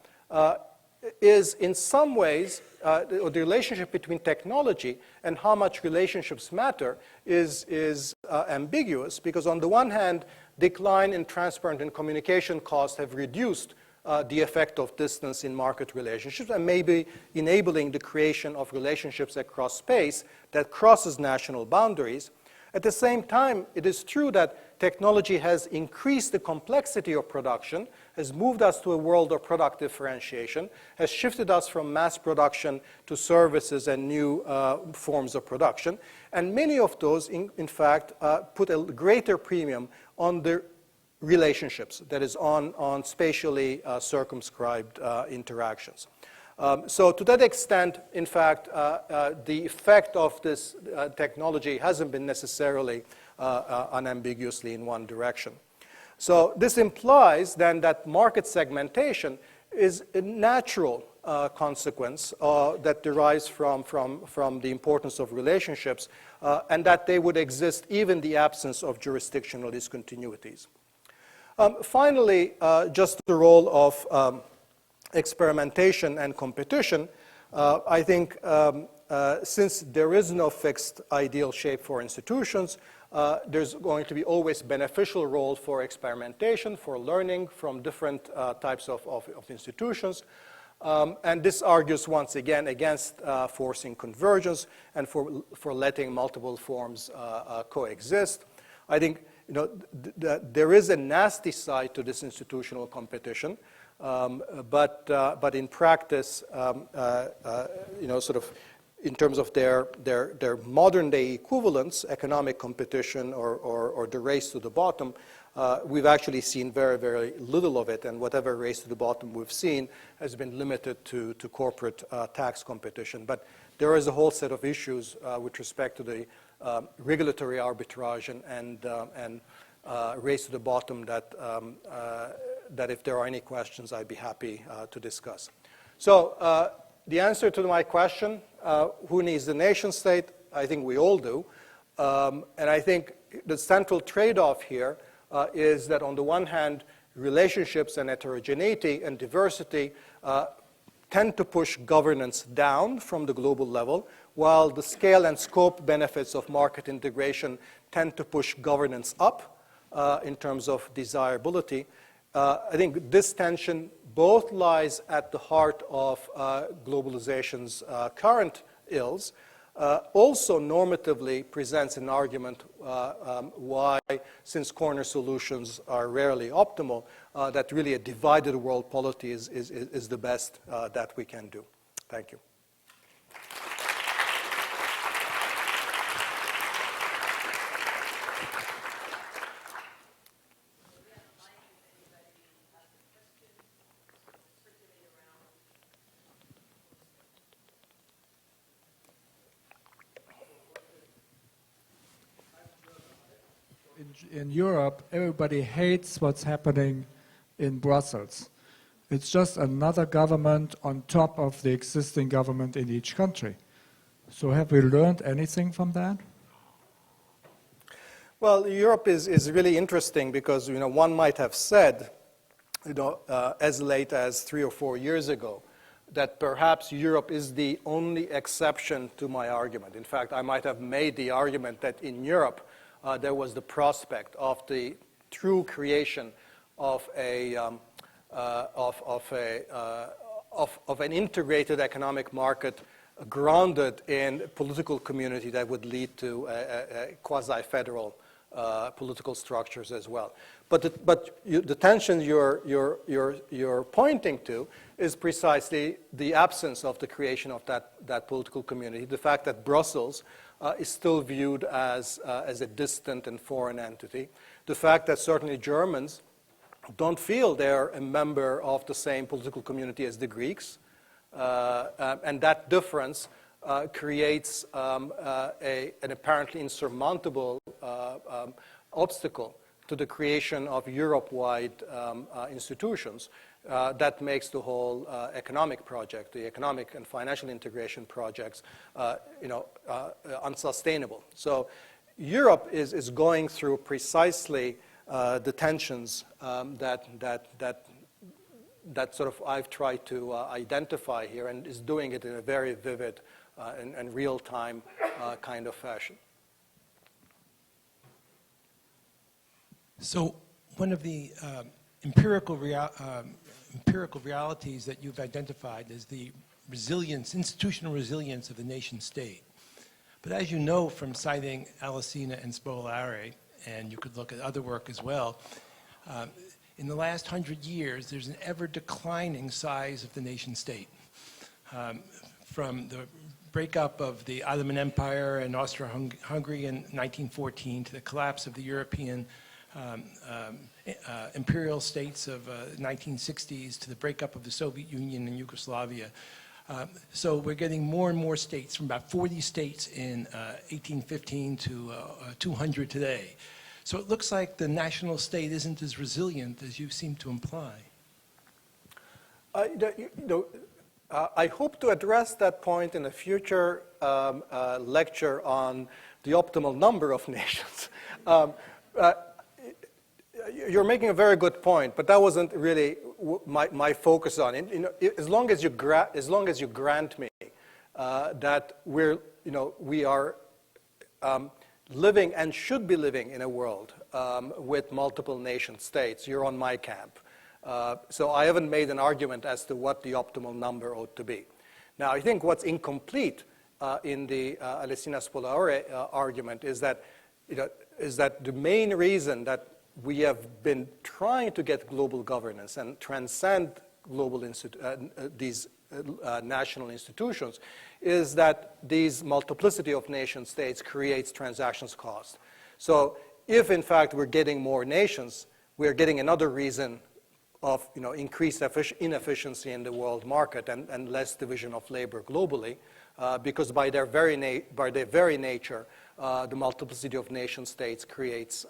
is, in some ways, the relationship between technology and how much relationships matter is ambiguous, because on the one hand, decline in transport and communication costs have reduced the effect of distance in market relationships, and maybe enabling the creation of relationships across space that crosses national boundaries. At the same time, it is true that technology has increased the complexity of production, has moved us to a world of product differentiation, has shifted us from mass production to services and new forms of production. And many of those, in fact, put a greater premium on the relationships, that is, on spatially circumscribed interactions. So to that extent, in fact, the effect of this technology hasn't been necessarily unambiguously in one direction. So this implies then that market segmentation is a natural consequence that derives from the importance of relationships, and that they would exist even in the absence of jurisdictional discontinuities. Finally, just the role of experimentation and competition. I think since there is no fixed ideal shape for institutions, there's going to be always beneficial role for experimentation, for learning from different types of institutions. And this argues once again against forcing convergence and for letting multiple forms coexist. I think there is a nasty side to this institutional competition, but in practice, sort of in terms of their modern day equivalents, economic competition or the race to the bottom, we've actually seen very, very little of it, and whatever race to the bottom we've seen has been limited to corporate tax competition. But there is a whole set of issues with respect to the regulatory arbitrage and race to the bottom that if there are any questions, I'd be happy to discuss. So the answer to my question, who needs the nation state? I think we all do. And I think the central trade-off here is that on the one hand, relationships and heterogeneity and diversity tend to push governance down from the global level, while the scale and scope benefits of market integration tend to push governance up in terms of desirability. I think this tension both lies at the heart of globalization's current ills, also normatively presents an argument why, since corner solutions are rarely optimal, that really a divided world polity is the best that we can do. Thank you. In Europe, everybody hates what's happening in Brussels. It's just another government on top of the existing government in each country. So have we learned anything from that? Well, Europe is really interesting because, one might have said, as late as 3 or 4 years ago, that perhaps Europe is the only exception to my argument. In fact, I might have made the argument that in Europe, there was the prospect of the true creation of an integrated economic market grounded in political community that would lead to a quasi-federal political structures as well. But the tension you're pointing to is precisely the absence of the creation of that political community. The fact that Brussels is still viewed as a distant and foreign entity. The fact that certainly Germans don't feel they're a member of the same political community as the Greeks. And that difference creates an apparently insurmountable obstacle to the creation of Europe-wide institutions that makes the whole economic project, the economic and financial integration projects, unsustainable. So Europe is going through precisely the tensions that sort of I've tried to identify here, and is doing it in a very vivid and real-time kind of fashion. So one of the empirical realities that you've identified is the resilience, institutional resilience of the nation state. But as you know from citing Alesina and Spoliare, and you could look at other work as well, in the last 100 years, there's an ever-declining size of the nation state. From the breakup of the Ottoman Empire and Austro-Hungary in 1914 to the collapse of the European imperial states of 1960s to the breakup of the Soviet Union and Yugoslavia. So we're getting more and more states, from about 40 states in 1815 to 200 today. So it looks like the national state isn't as resilient as you seem to imply. I hope to address that point in a future lecture on the optimal number of nations. You're making a very good point, but that wasn't really my focus on it. As long as you grant me that we are living and should be living in a world with multiple nation states, you're on my camp. So I haven't made an argument as to what the optimal number ought to be. Now, I think what's incomplete in the Alesina Spoliare argument is that the main reason that we have been trying to get global governance and transcend global these national institutions, is that these multiplicity of nation states creates transactions cost. So if in fact we're getting more nations, we're getting another reason of increased inefficiency in the world market and less division of labor globally, because by their very nature, the multiplicity of nation states creates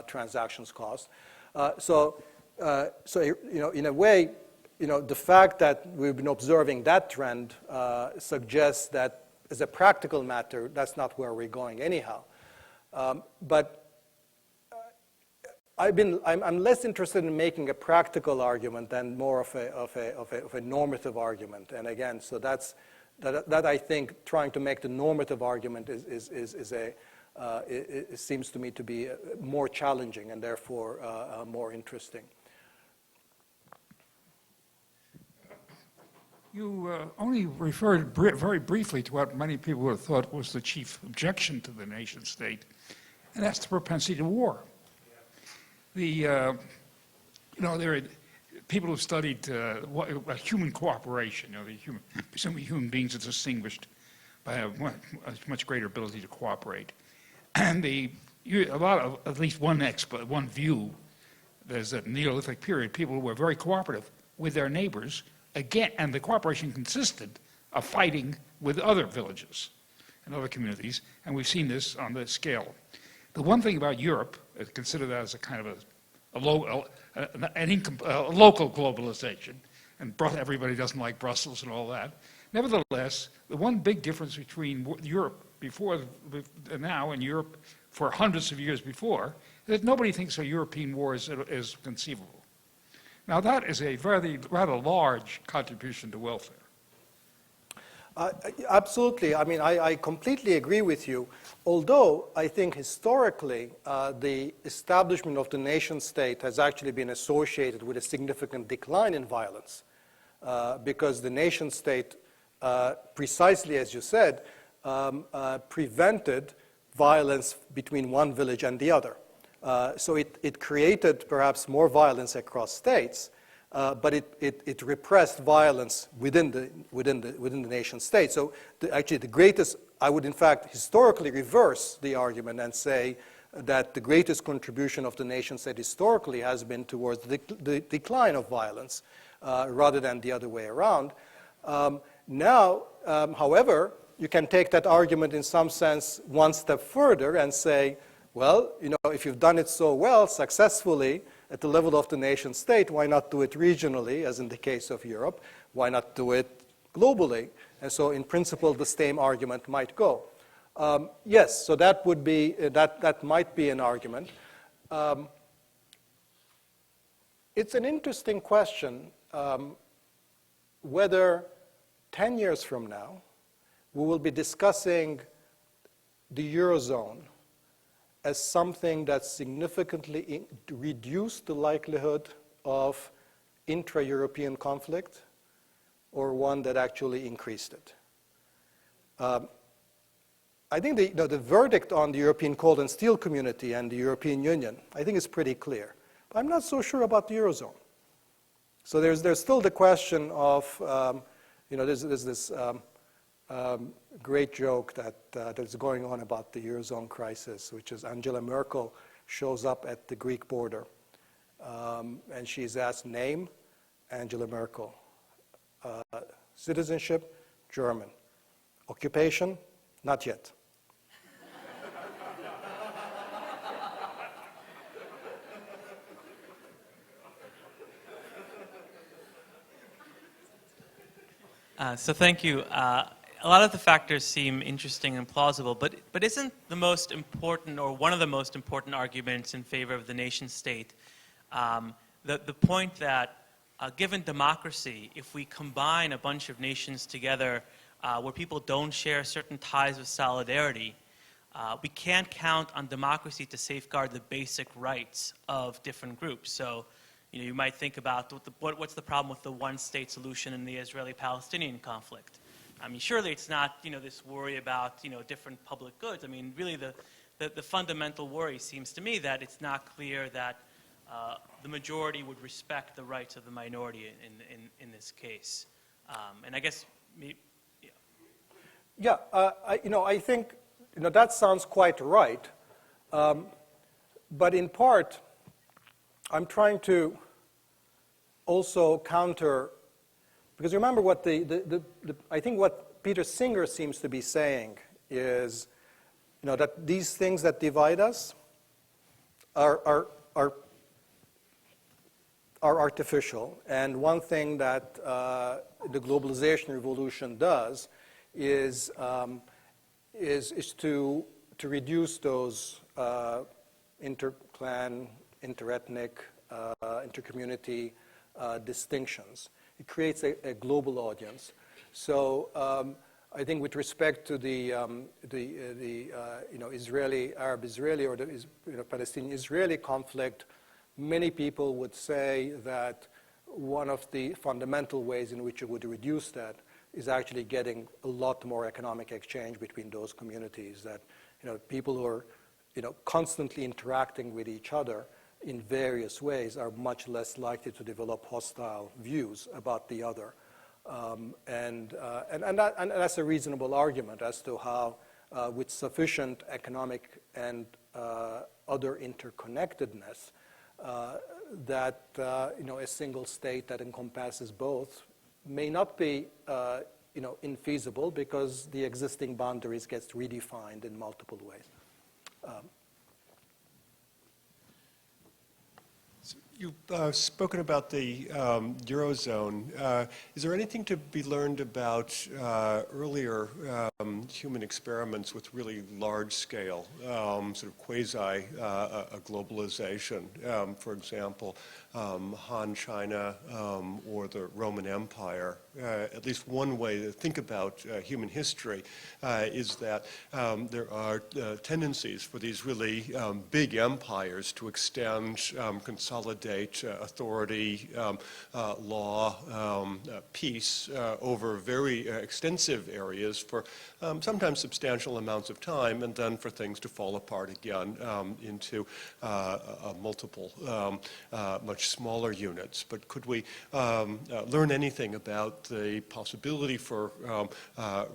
transactions cost. So in a way, the fact that we've been observing that trend suggests that, as a practical matter, that's not where we're going anyhow. But I'm less interested in making a practical argument than more of a normative argument. And again, so that I think trying to make the normative argument it seems to me to be more challenging and therefore more interesting. You only referred very briefly to what many people would have thought was the chief objection to the nation state, and that's the propensity to war. There are people who've studied human cooperation. Presumably human beings are distinguished by a much greater ability to cooperate. And at least one view, there's a Neolithic period, people who were very cooperative with their neighbors, again, and the cooperation consisted of fighting with other villages and other communities, and we've seen this on the scale. The one thing about Europe, consider that as a kind of a local globalization, and everybody doesn't like Brussels and all that. Nevertheless, the one big difference between Europe before now and Europe for hundreds of years before is that nobody thinks a European war is conceivable. Now that is a rather large contribution to welfare. Absolutely. I mean, I completely agree with you. Although I think historically the establishment of the nation state has actually been associated with a significant decline in violence, because the nation state, precisely as you said, prevented violence between one village and the other. So it created perhaps more violence across states, but it repressed violence within the nation state. So actually the greatest, I would in fact historically reverse the argument and say that the greatest contribution of the nation state historically has been towards the decline of violence rather than the other way around. Now, however, you can take that argument in some sense one step further and say, well, if you've done it so well, successfully, at the level of the nation state, why not do it regionally, as in the case of Europe? Why not do it globally? And so in principle, the same argument might go. Yes, so that would be, that might be an argument. It's an interesting question whether 10 years from now, we will be discussing the Eurozone as something that significantly reduced the likelihood of intra-European conflict, or one that actually increased it. I think the verdict on the European coal and steel community and the European Union, I think is pretty clear. But I'm not so sure about the Eurozone. So there's still the question of, there's this great joke that's going on about the Eurozone crisis, which is Angela Merkel shows up at the Greek border, and she's asked, name, Angela Merkel. Citizenship, German. Occupation, not yet. So thank you. A lot of the factors seem interesting and plausible, but isn't the most important, or one of the most important arguments in favor of the nation state, the point that given democracy, if we combine a bunch of nations together where people don't share certain ties of solidarity, we can't count on democracy to safeguard the basic rights of different groups. So, you might think about what's the problem with the one-state solution in the Israeli-Palestinian conflict. I mean, surely it's not, this worry about, different public goods. I mean, really the fundamental worry seems to me that it's not clear that the majority would respect the rights of the minority in this case. And I guess, Yeah, I think that sounds quite right. But in part, I'm trying to also counter, because remember what I think what Peter Singer seems to be saying is, that these things that divide us are artificial. And one thing that the globalization revolution does is to reduce those interclan, interethnic, intercommunity distinctions. It creates a global audience. So I think with respect to the Israeli, Arab-Israeli, or the Palestinian-Israeli conflict, many people would say that one of the fundamental ways in which you would reduce that is actually getting a lot more economic exchange between those communities, that people who are constantly interacting with each other in various ways are much less likely to develop hostile views about the other. And that's a reasonable argument as to how, with sufficient economic and other interconnectedness, that a single state that encompasses both may not be infeasible, because the existing boundaries gets redefined in multiple ways. You've spoken about the Eurozone. Is there anything to be learned about earlier human experiments with really large-scale, sort of quasi-globalization? For example, Han China or the Roman Empire. At least one way to think about human history is that there are tendencies for these really big empires to extend, consolidate authority, law, peace over very extensive areas for sometimes substantial amounts of time, and then for things to fall apart again into multiple, much smaller units. But could we learn anything about the possibility for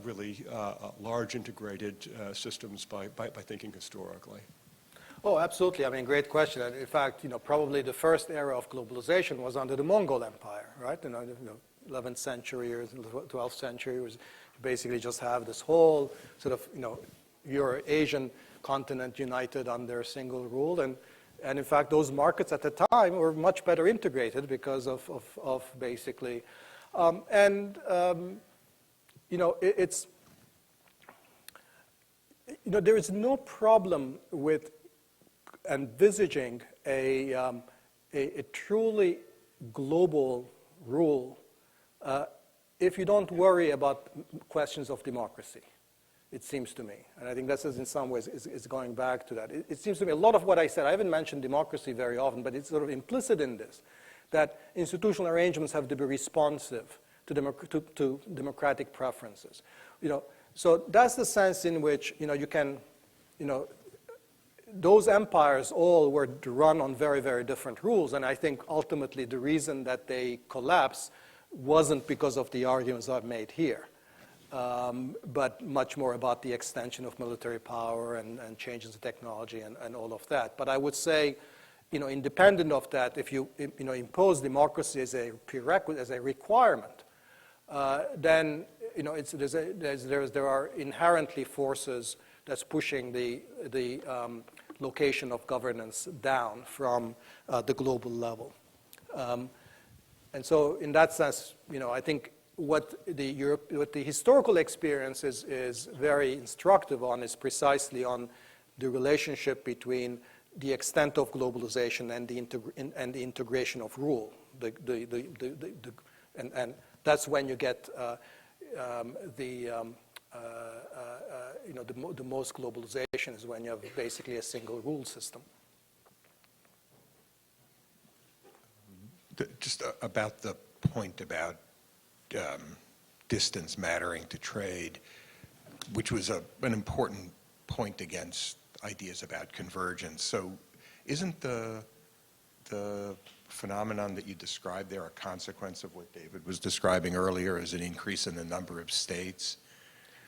really large integrated systems by thinking historically? Oh, absolutely. I mean, great question. And in fact, probably the first era of globalization was under the Mongol Empire, right? In the 11th century or 12th century, was basically just have this whole sort of, Euro-Asian continent united under a single rule. And in fact, those markets at the time were much better integrated because of basically, it's, there is no problem with envisaging a truly global rule if you don't worry about questions of democracy, it seems to me. And I think this is in some ways is going back to that. It seems to me a lot of what I said, I haven't mentioned democracy very often, but it's sort of implicit in this, that institutional arrangements have to be responsive to democratic preferences. So that's the sense in which you can, those empires all were run on very, very different rules, and I think ultimately the reason that they collapsed wasn't because of the arguments I've made here, but much more about the extension of military power and changes in technology and all of that. But I would say, independent of that, if you impose democracy as a prerequisite, as a requirement, then there are inherently forces that's pushing the location of governance down from the global level. And so in that sense, I think what the historical experience is very instructive on is precisely on the relationship between the extent of globalization and the integration of rule. And that's when you get the most globalization is when you have basically a single rule system. Just about the point about distance mattering to trade, which was an important point against ideas about convergence. So isn't the phenomenon that you described there a consequence of what David was describing earlier as an increase in the number of states?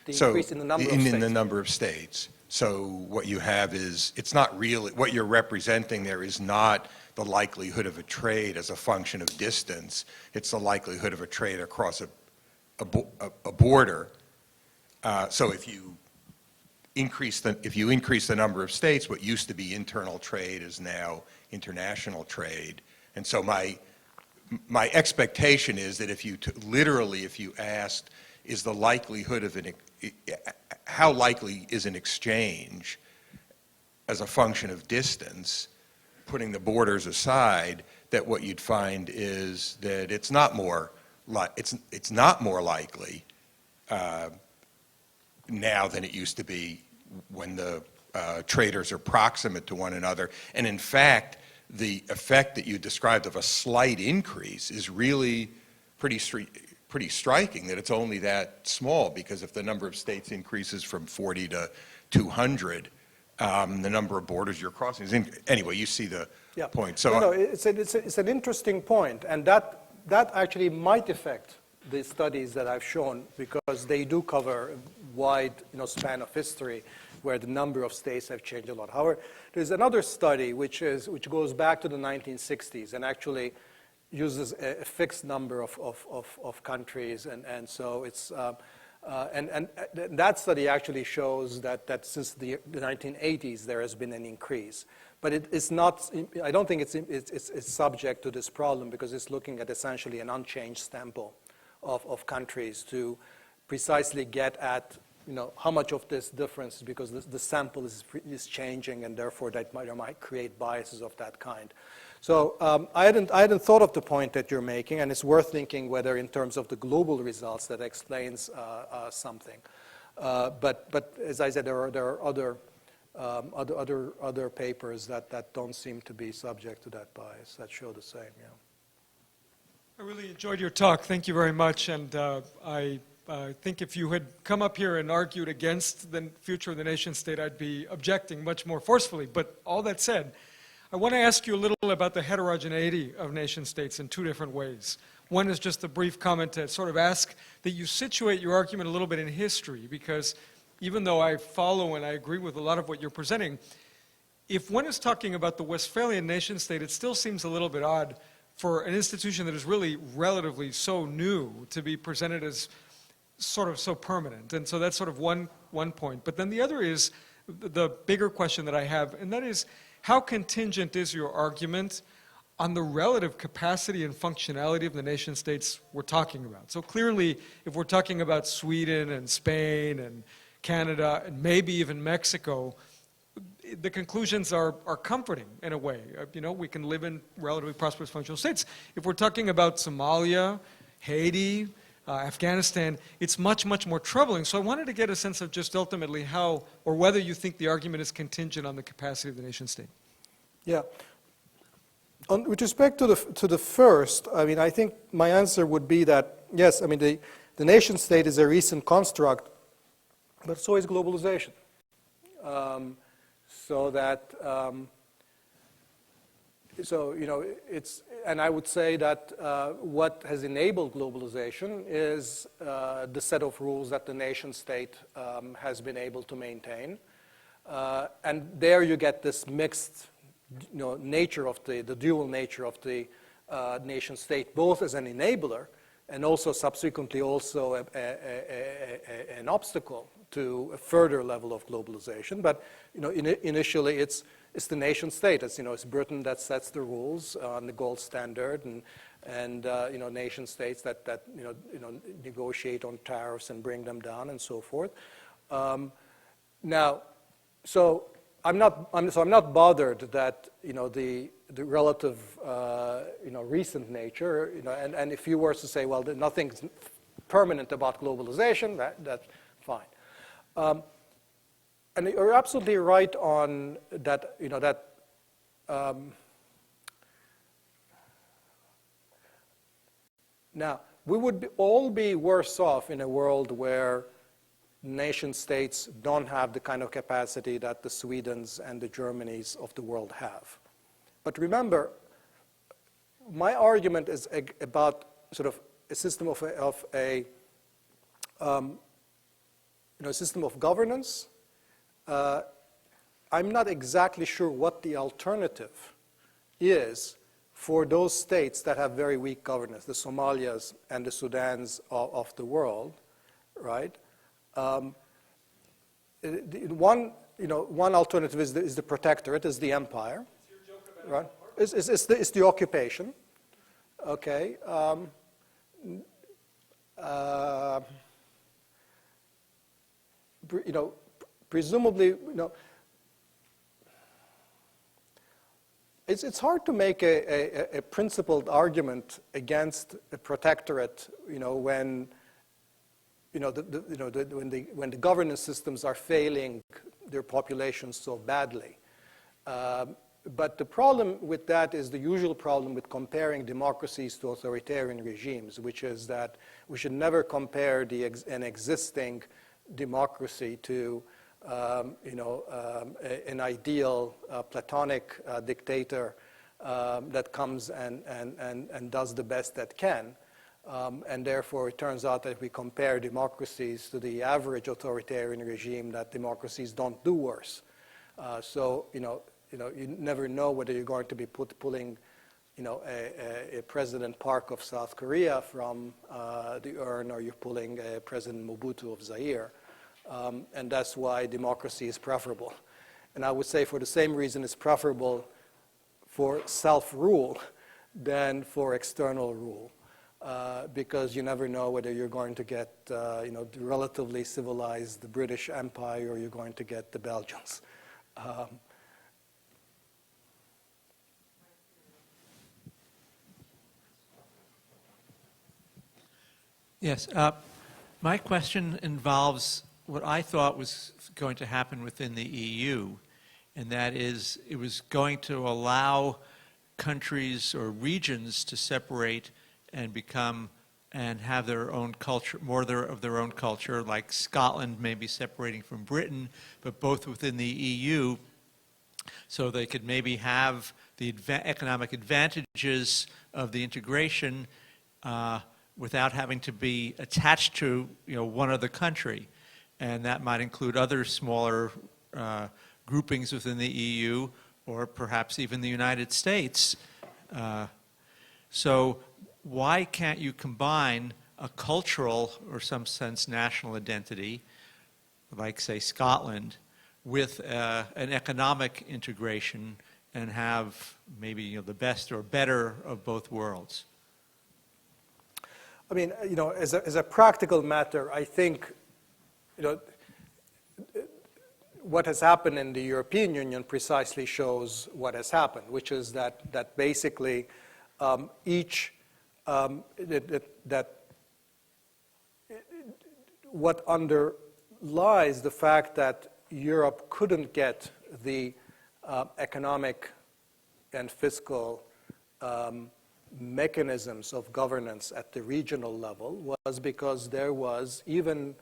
The increase in the number of states. In the number of states. So what you have is, it's not really, what you're representing there is not the likelihood of a trade as a function of distance. It's the likelihood of a trade across a border. So if you increase the number of states, what used to be internal trade is now international trade. And so my expectation is that if you literally, if you asked, is the likelihood of how likely is an exchange as a function of distance, putting the borders aside, that what you'd find is that it's not more likely now than it used to be when the traders are proximate to one another. And in fact, the effect that you described of a slight increase is really pretty striking, that it's only that small, because if the number of states increases from 40 to 200, the number of borders you're crossing is anyway, you see the point. So no, it's an interesting point, and that actually might affect the studies that I've shown, because they do cover a wide span of history where the number of states have changed a lot. However, there's another study which goes back to the 1960s and actually uses a fixed number of countries, and so it's and that study actually shows that since the 1980s there has been an increase, but it is not. I don't think it's subject to this problem, because it's looking at essentially an unchanged sample of countries to precisely get at how much of this difference, because the sample is changing, and therefore that might create biases of that kind. So I hadn't thought of the point that you're making, and it's worth thinking whether in terms of the global results that explains something. But as I said, there are other papers that don't seem to be subject to that bias that show the same. Yeah. I really enjoyed your talk. Thank you very much. And I think if you had come up here and argued against the future of the nation state, I'd be objecting much more forcefully. But all that said, I want to ask you a little about the heterogeneity of nation states in two different ways. One is just a brief comment to sort of ask that you situate your argument a little bit in history, because even though I follow and I agree with a lot of what you're presenting, if one is talking about the Westphalian nation state, it still seems a little bit odd for an institution that is really relatively so new to be presented as sort of so permanent. And so that's sort of one point. But then the other is the bigger question that I have, and that is, how contingent is your argument on the relative capacity and functionality of the nation states we're talking about? So clearly, if we're talking about Sweden and Spain and Canada and maybe even Mexico, the conclusions are comforting in a way. We can live in relatively prosperous functional states. If we're talking about Somalia, Haiti, Afghanistan, it's much, much more troubling. So I wanted to get a sense of just ultimately how, or whether you think the argument is contingent on the capacity of the nation state. Yeah. With respect to the first, I mean, I think my answer would be that, yes, I mean, the nation state is a recent construct, but so is globalization. And I would say that what has enabled globalization is the set of rules that the nation state has been able to maintain. And there you get this mixed nature of the dual nature of the nation state, both as an enabler and also subsequently also an obstacle to a further level of globalization. But initially it's the nation state. It's Britain that sets the rules on the gold standard, and nation states that negotiate on tariffs and bring them down and so forth. Now, so I'm not bothered that the relative recent nature, and if you were to say, well, nothing's permanent about globalization, that's fine. And you're absolutely right on that. Now, we would all be worse off in a world where nation states don't have the kind of capacity that the Swedens and the Germanys of the world have. But remember, my argument is about sort of a system of a system of governance. I'm not exactly sure what the alternative is for those states that have very weak governance, the Somalias and the Sudans of the world, right? One alternative is the protectorate, is the empire, right? It's the occupation, okay? Presumably, it's hard to make a principled argument against a protectorate, when when the governance systems are failing their populations so badly. But the problem with that is the usual problem with comparing democracies to authoritarian regimes, which is that we should never compare an existing democracy to an ideal Platonic dictator that comes and does the best that can. And therefore, it turns out that if we compare democracies to the average authoritarian regime, that democracies don't do worse. So you never know whether you're going to be pulling a President Park of South Korea from the urn, or you're pulling a President Mobutu of Zaire. And that's why democracy is preferable. And I would say for the same reason it's preferable for self-rule than for external rule. Because you never know whether you're going to get the relatively civilized British Empire, or you're going to get the Belgians. Yes, my question involves what I thought was going to happen within the EU, and that is it was going to allow countries or regions to separate and become and have their own culture, more of their own culture, like Scotland may be separating from Britain, but both within the EU, so they could maybe have the economic advantages of the integration without having to be attached to one other country. And that might include other smaller groupings within the EU, or perhaps even the United States. So why can't you combine a cultural, or some sense national identity, like say Scotland, with an economic integration and have maybe the best or better of both worlds? I mean, as a practical matter, I think, what has happened in the European Union precisely shows what has happened, which is that basically what underlies the fact that Europe couldn't get the economic and fiscal mechanisms of governance at the regional level was because there was, even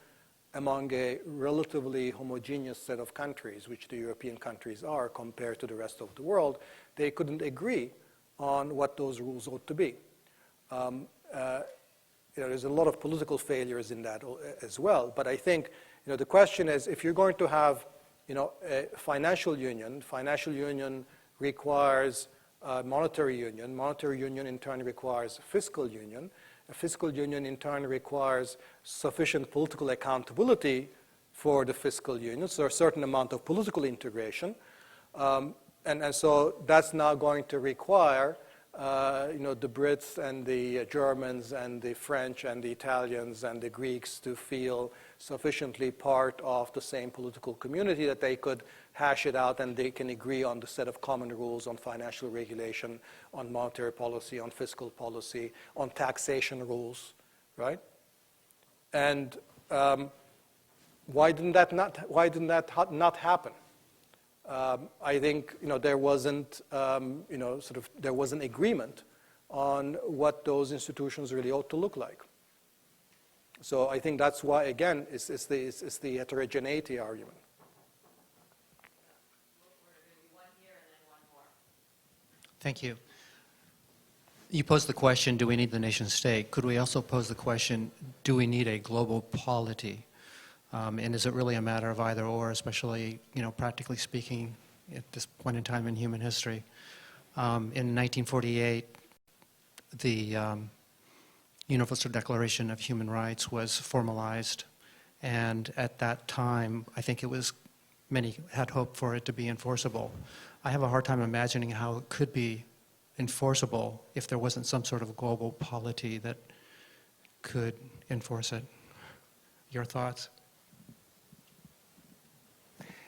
among a relatively homogeneous set of countries, which the European countries are compared to the rest of the world, they couldn't agree on what those rules ought to be. There's a lot of political failures in that as well, but I think the question is, if you're going to have a financial union requires monetary union. Monetary union in turn requires fiscal union. A fiscal union in turn requires sufficient political accountability for the fiscal union, so a certain amount of political integration. And so that's now going to require the Brits and the Germans and the French and the Italians and the Greeks to feel sufficiently part of the same political community that they could hash it out and they can agree on the set of common rules on financial regulation, on monetary policy, on fiscal policy, on taxation rules, right? And why didn't that not happen? I think there wasn't there was an agreement on what those institutions really ought to look like. So I think that's why, again, it's the heterogeneity argument. Thank you. You posed the question, do we need the nation state? Could we also pose the question, do we need a global polity? And is it really a matter of either or, especially, practically speaking, at this point in time in human history? In 1948, the Universal Declaration of Human Rights was formalized, and at that time, I think many had hoped for it to be enforceable. I have a hard time imagining how it could be enforceable if there wasn't some sort of global polity that could enforce it. Your thoughts?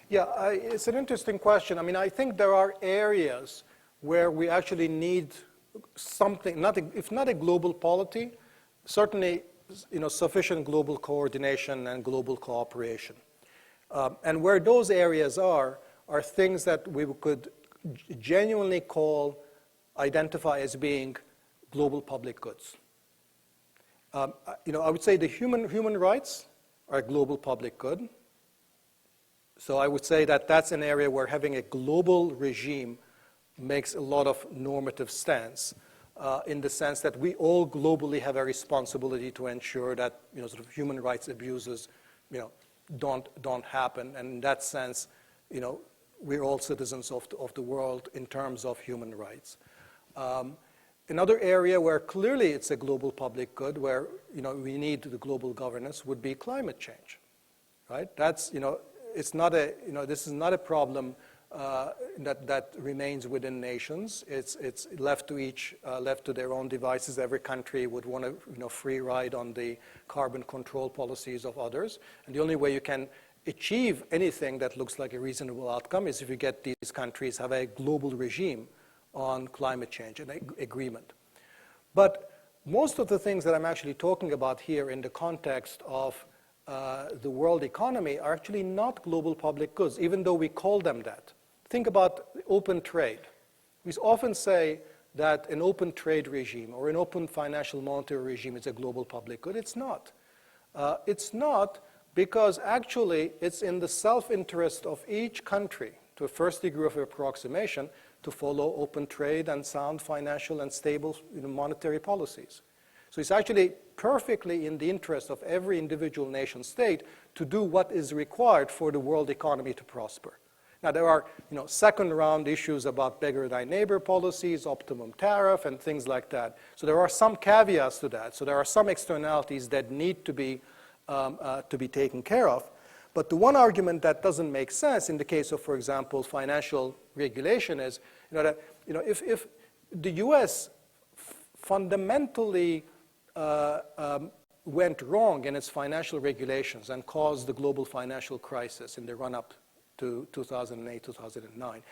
Yeah, it's an interesting question. I mean, I think there are areas where we actually need something, if not a global polity, certainly sufficient global coordination and global cooperation. And where those areas are things that we could genuinely identify as being global public goods. I would say the human rights are a global public good. So I would say that that's an area where having a global regime makes a lot of normative sense, in the sense that we all globally have a responsibility to ensure that sort of human rights abuses don't happen. And in that sense, we're all citizens of the world in terms of human rights. Another area where clearly it's a global public good, where we need the global governance, would be climate change, right? That's it's not this is not a problem that remains within nations. It's left to their own devices. Every country would want a free ride on the carbon control policies of others, and the only way you can achieve anything that looks like a reasonable outcome is if you get these countries have a global regime on climate change and agreement. But most of the things that I'm actually talking about here in the context of the world economy are actually not global public goods, even though we call them that. Think about open trade. We often say that an open trade regime or an open financial monetary regime is a global public good. It's not. It's not because actually it's in the self-interest of each country, to a first degree of approximation, to follow open trade and sound financial and stable monetary policies. So it's actually perfectly in the interest of every individual nation state to do what is required for the world economy to prosper. Now, there are second round issues about beggar thy neighbor policies, optimum tariff, and things like that. So there are some caveats to that. So there are some externalities that need to be taken care of. But the one argument that doesn't make sense in the case of, for example, financial regulation is that if the U.S. fundamentally went wrong in its financial regulations and caused the global financial crisis in the run-up to 2008, 2009,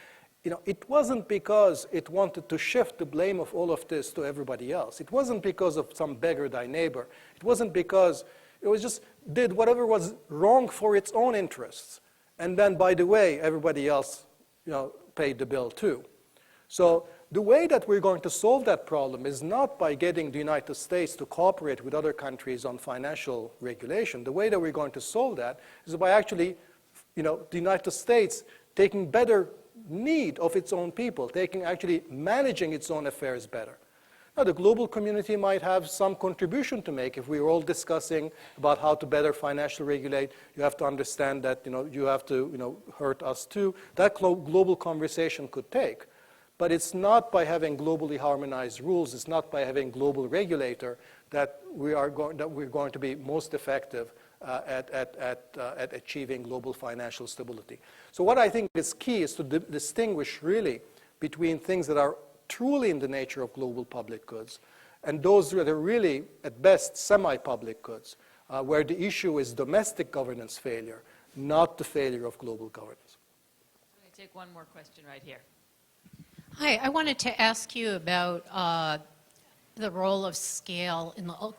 it wasn't because it wanted to shift the blame of all of this to everybody else. It wasn't because of some beggar thy neighbor. It wasn't because it was just did whatever was wrong for its own interests. And then, by the way, everybody else paid the bill too. So the way that we're going to solve that problem is not by getting the United States to cooperate with other countries on financial regulation. The way that we're going to solve that is by actually the United States taking better need of its own people, actually managing its own affairs better. Now, the global community might have some contribution to make. If we're all discussing about how to better financially regulate, you have to understand that you have to hurt us too. That global conversation could take. But it's not by having globally harmonized rules, it's not by having global regulator that we're going to be most effective at achieving global financial stability. So what I think is key is to distinguish really between things that are truly in the nature of global public goods and those that are really, at best, semi-public goods, where the issue is domestic governance failure, not the failure of global governance. I'm going to take one more question right here. Hi, I wanted to ask you about the role of scale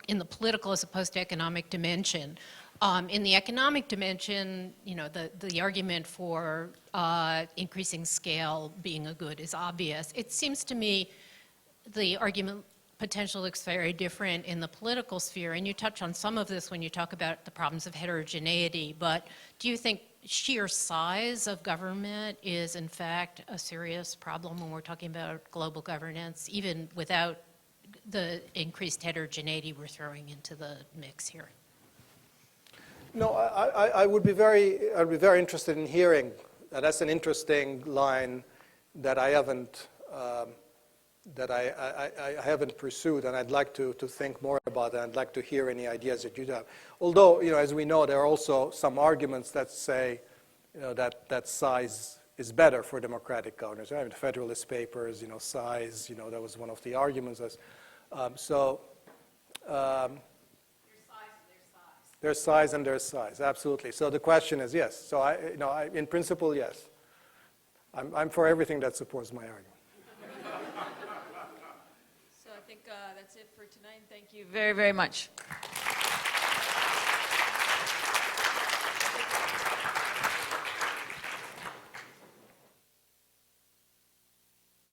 in the political as opposed to economic dimension. In the economic dimension, the argument for increasing scale being a good is obvious. It seems to me the argument potential looks very different in the political sphere, and you touch on some of this when you talk about the problems of heterogeneity, but do you think sheer size of government is in fact a serious problem when we're talking about global governance, even without the increased heterogeneity we're throwing into the mix here. No, I would be I'd be very interested in hearing. That's an interesting line that I haven't I haven't pursued, and I'd like to think more about that. I'd like to hear any ideas that you have. Although, as we know, there are also some arguments that say, that size is better for democratic governance. I mean, the Federalist Papers, size, that was one of the arguments. There's size and there's size, absolutely. So the question is yes. So in principle, yes. I'm for everything that supports my argument. So I think that's it for tonight. Thank you very, very much.